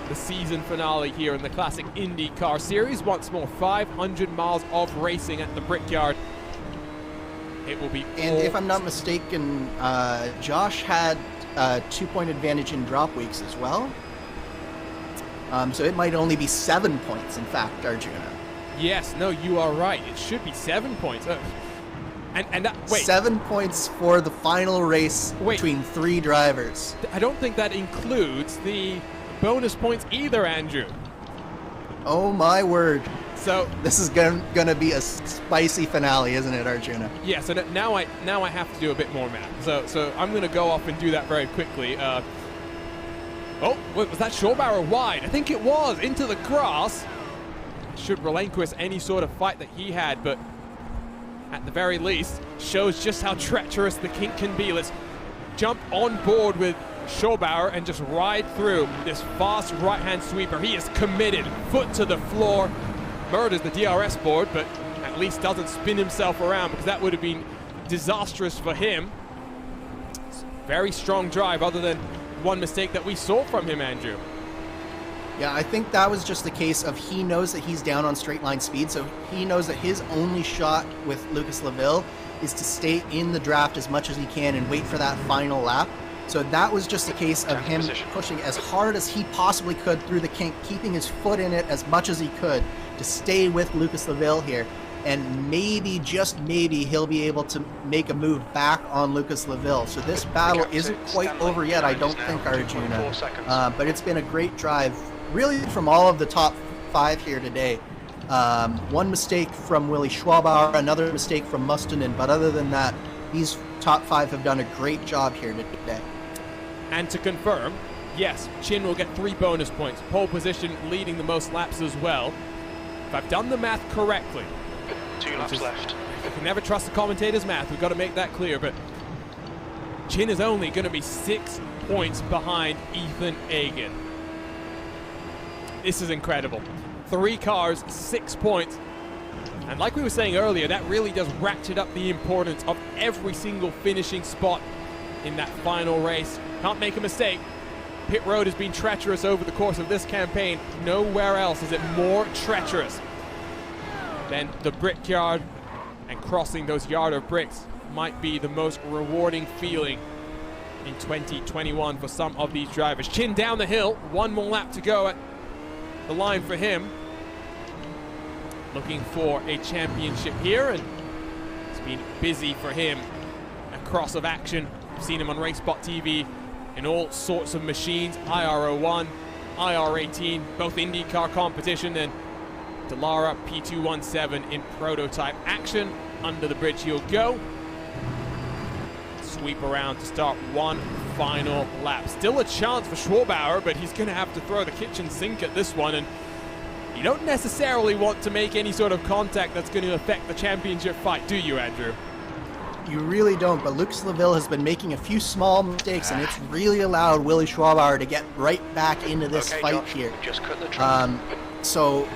the season finale here in the Classic IndyCar Series. Once more, 500 miles of racing at the Brickyard. It will be. And if I'm not mistaken, Josh had a 2-point advantage in drop weeks as well. So it might only be 7 points, in fact, Arjuna. Yes, no, you are right. It should be 7 points. And that, wait. 7 points for the final race between 3 drivers. I don't think that includes the bonus points either, Andrew. Oh my word. So this is gonna be a spicy finale, isn't it, Arjuna? Yeah, so now I have to do a bit more math. So I'm going to go off and do that very quickly. Oh, wait, was that Schorbauer wide? I think it was, into the grass. Should relinquish any sort of fight that he had, but at the very least, shows just how treacherous the kink can be. Let's jump on board with Schorbauer and just ride through this fast right-hand sweeper. He is committed, foot to the floor, murders the DRS board, but at least doesn't spin himself around, because that would have been disastrous for him. Very strong drive, other than one mistake that we saw from him, Andrew. Yeah, I think that was just the case of he knows that he's down on straight line speed, so he knows that his only shot with Lucas Laville is to stay in the draft as much as he can and wait for that final lap. So that was just a case of him pushing as hard as he possibly could through the kink, keeping his foot in it as much as he could to stay with Lucas Laville here. And maybe, just maybe, he'll be able to make a move back on Lucas Laville. So this battle isn't quite over yet, I don't think, Arjuna. But it's been a great drive, really, from all of the top 5 here today. One mistake from Willie Schwabauer, another mistake from Mustonen, but other than that, these top 5 have done a great job here today. And to confirm, yes, Chin will get 3 bonus points. Pole position, leading the most laps as well. If I've done the math correctly, 2 laps left. You can never trust the commentator's math. We've got to make that clear. But Chin is only going to be 6 points behind Ethan Hagen. This is incredible. 3 cars, 6 points. And like we were saying earlier, that really does ratchet up the importance of every single finishing spot in that final race. Can't make a mistake. Pit road has been treacherous over the course of this campaign. Nowhere else is it more treacherous than the Brickyard, and crossing those yard of bricks might be the most rewarding feeling in 2021 for some of these drivers. Chin down the hill, 1 more lap to go at the line for him. Looking for a championship here, and it's been busy for him across of action. We've seen him on RaceSpot TV in all sorts of machines, IR01, IR18, both IndyCar competition, and Dallara P217 in prototype action. Under the bridge he'll go. Sweep around to start one final lap. Still a chance for Schwabauer, but he's going to have to throw the kitchen sink at this one, and you don't necessarily want to make any sort of contact that's going to affect the championship fight, do you, Andrew? You really don't, but Lucas Laville has been making a few small mistakes, and it's really allowed Willie Schwabauer to get right back into this fight Josh, here. just cut the track. So,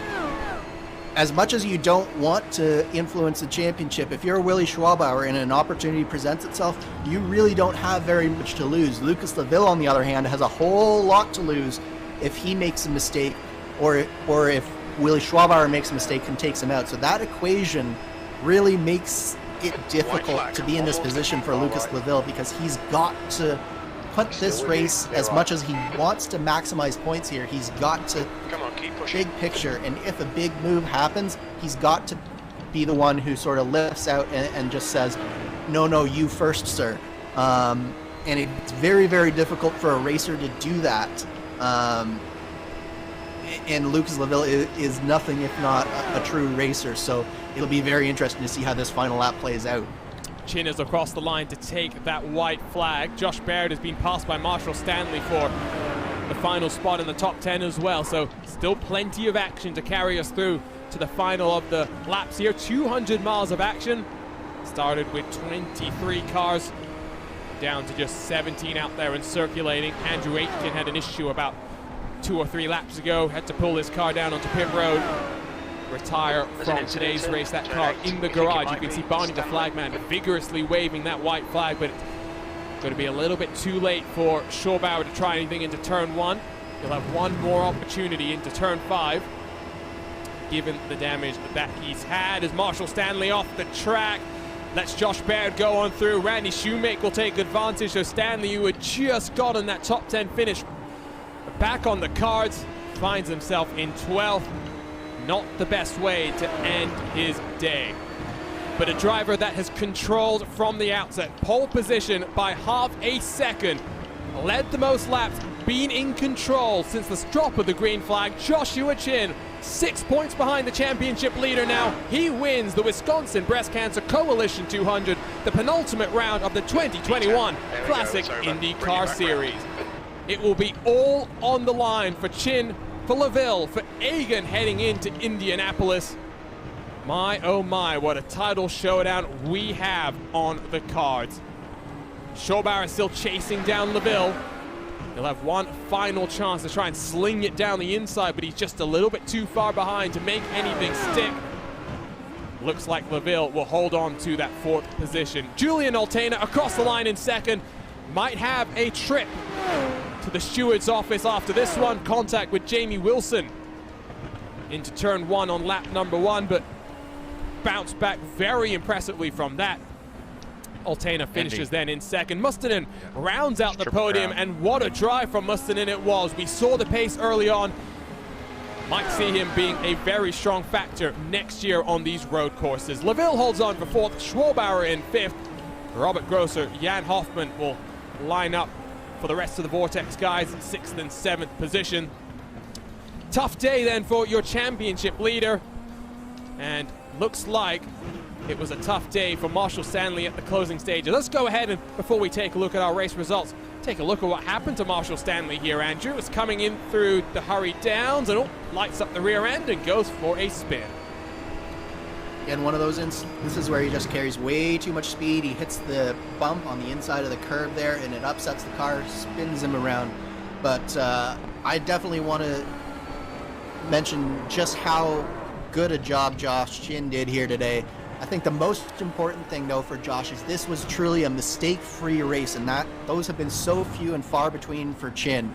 as much as you don't want to influence the championship, if you're Willie Schwabauer and an opportunity presents itself, you really don't have very much to lose. Lucas Laville, on the other hand, has a whole lot to lose if he makes a mistake, or if Willie Schwabauer makes a mistake and takes him out. So that equation really makes it difficult to be in this position for Lucas Laville, because he's got to put this race, as much as he wants to maximize points here, he's got to Come on, keep pushing. big picture, and if a big move happens, he's got to be the one who sort of lifts out and just says, no, you first, sir. And it's very, very difficult for a racer to do that. And Lucas Laville is nothing if not a true racer, so it'll be very interesting to see how this final lap plays out. Chin is across the line to take that white flag. Josh Baird has been passed by Marshall Stanley for the final spot in the top 10 as well, so still plenty of action to carry us through to the final of the laps here. 200 miles of action. Started with 23 cars, down to just 17 out there and circulating. Andrew Aitken had an issue about 2 or 3 laps ago, had to pull his car down onto pit road, retire from today's race. That car in the garage. You can see Barney the flagman vigorously waving that white flag, but it's going to be a little bit too late for Schorbauer to try anything into turn 1. He'll have one more opportunity into turn 5, given the damage that he's had. As Marshall Stanley off the track, lets Josh Baird go on through. Randy Shoemake will take advantage of Stanley, who had just gotten that top 10 finish, back on the cards, finds himself in 12th. Not the best way to end his day. But a driver that has controlled from the outset, pole position by half a second, led the most laps, been in control since the drop of the green flag. Joshua Chin, 6 points behind the championship leader now. He wins the Wisconsin Breast Cancer Coalition 200, the penultimate round of the 2021 Classic IndyCar Series. It will be all on the line for Chin, for Laville, for Egan heading into Indianapolis. My, oh my, what a title showdown we have on the cards. Schorbauer is still chasing down Laville. He'll have one final chance to try and sling it down the inside, but he's just a little bit too far behind to make anything stick. Looks like Laville will hold on to that 4th position. Julian Altena across the line in 2nd. Might have a trip to the steward's office after this one. Contact with Jamie Wilson into turn 1 on lap number 1, but bounced back very impressively from that. Altena finishes then in 2nd. Mustonen rounds out the podium, and what a drive from Mustonen it was. We saw the pace early on. Might see him being a very strong factor next year on these road courses. Laville holds on for 4th, Schorbauer in 5th. Robert Grosser, Jan Hoffman will line up for the rest of the Vortex guys in 6th and 7th position. Tough day then for your championship leader, and looks like it was a tough day for Marshall Stanley at the closing stages. Let's go ahead and, before we take a look at our race results, take a look at what happened to Marshall Stanley here. Andrew was coming in through the hurried downs and lights up the rear end and goes for a spin. And one of those instances where he just carries way too much speed. He hits the bump on the inside of the curb there, and it upsets the car, spins him around. But I definitely want to mention just how good a job Josh Chin did here today. I think the most important thing, though, for Josh is this was truly a mistake-free race, and those have been so few and far between for Chin.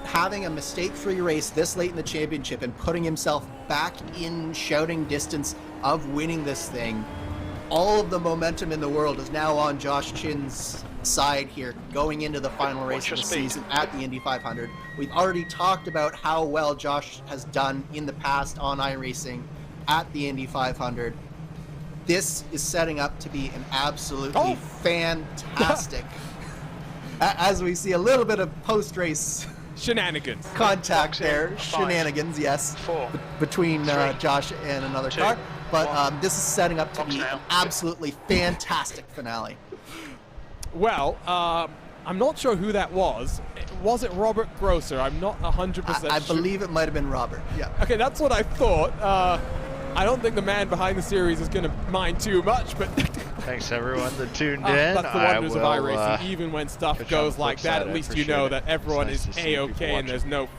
Having a mistake-free race this late in the championship and putting himself back in shouting distance of winning this thing, all of the momentum in the world is now on Josh Chin's side here going into the final race of the season at the Indy 500. We've already talked about how well Josh has done in the past on iRacing at the Indy 500. This is setting up to be an absolutely fantastic, as we see a little bit of post-race shenanigans. Contact there. Shenanigans, yes. Between Josh and another car. But this is setting up to be an absolutely fantastic finale. Well, I'm not sure who that was. Was it Robert Grosser? I'm not 100% sure. I believe it might have been Robert, yeah. Okay, that's what I thought. I don't think the man behind the series is going to mind too much, but thanks everyone that tuned in. That's the wonders of iRacing. Even when stuff goes like that, at least you know that everyone is A-okay and there's no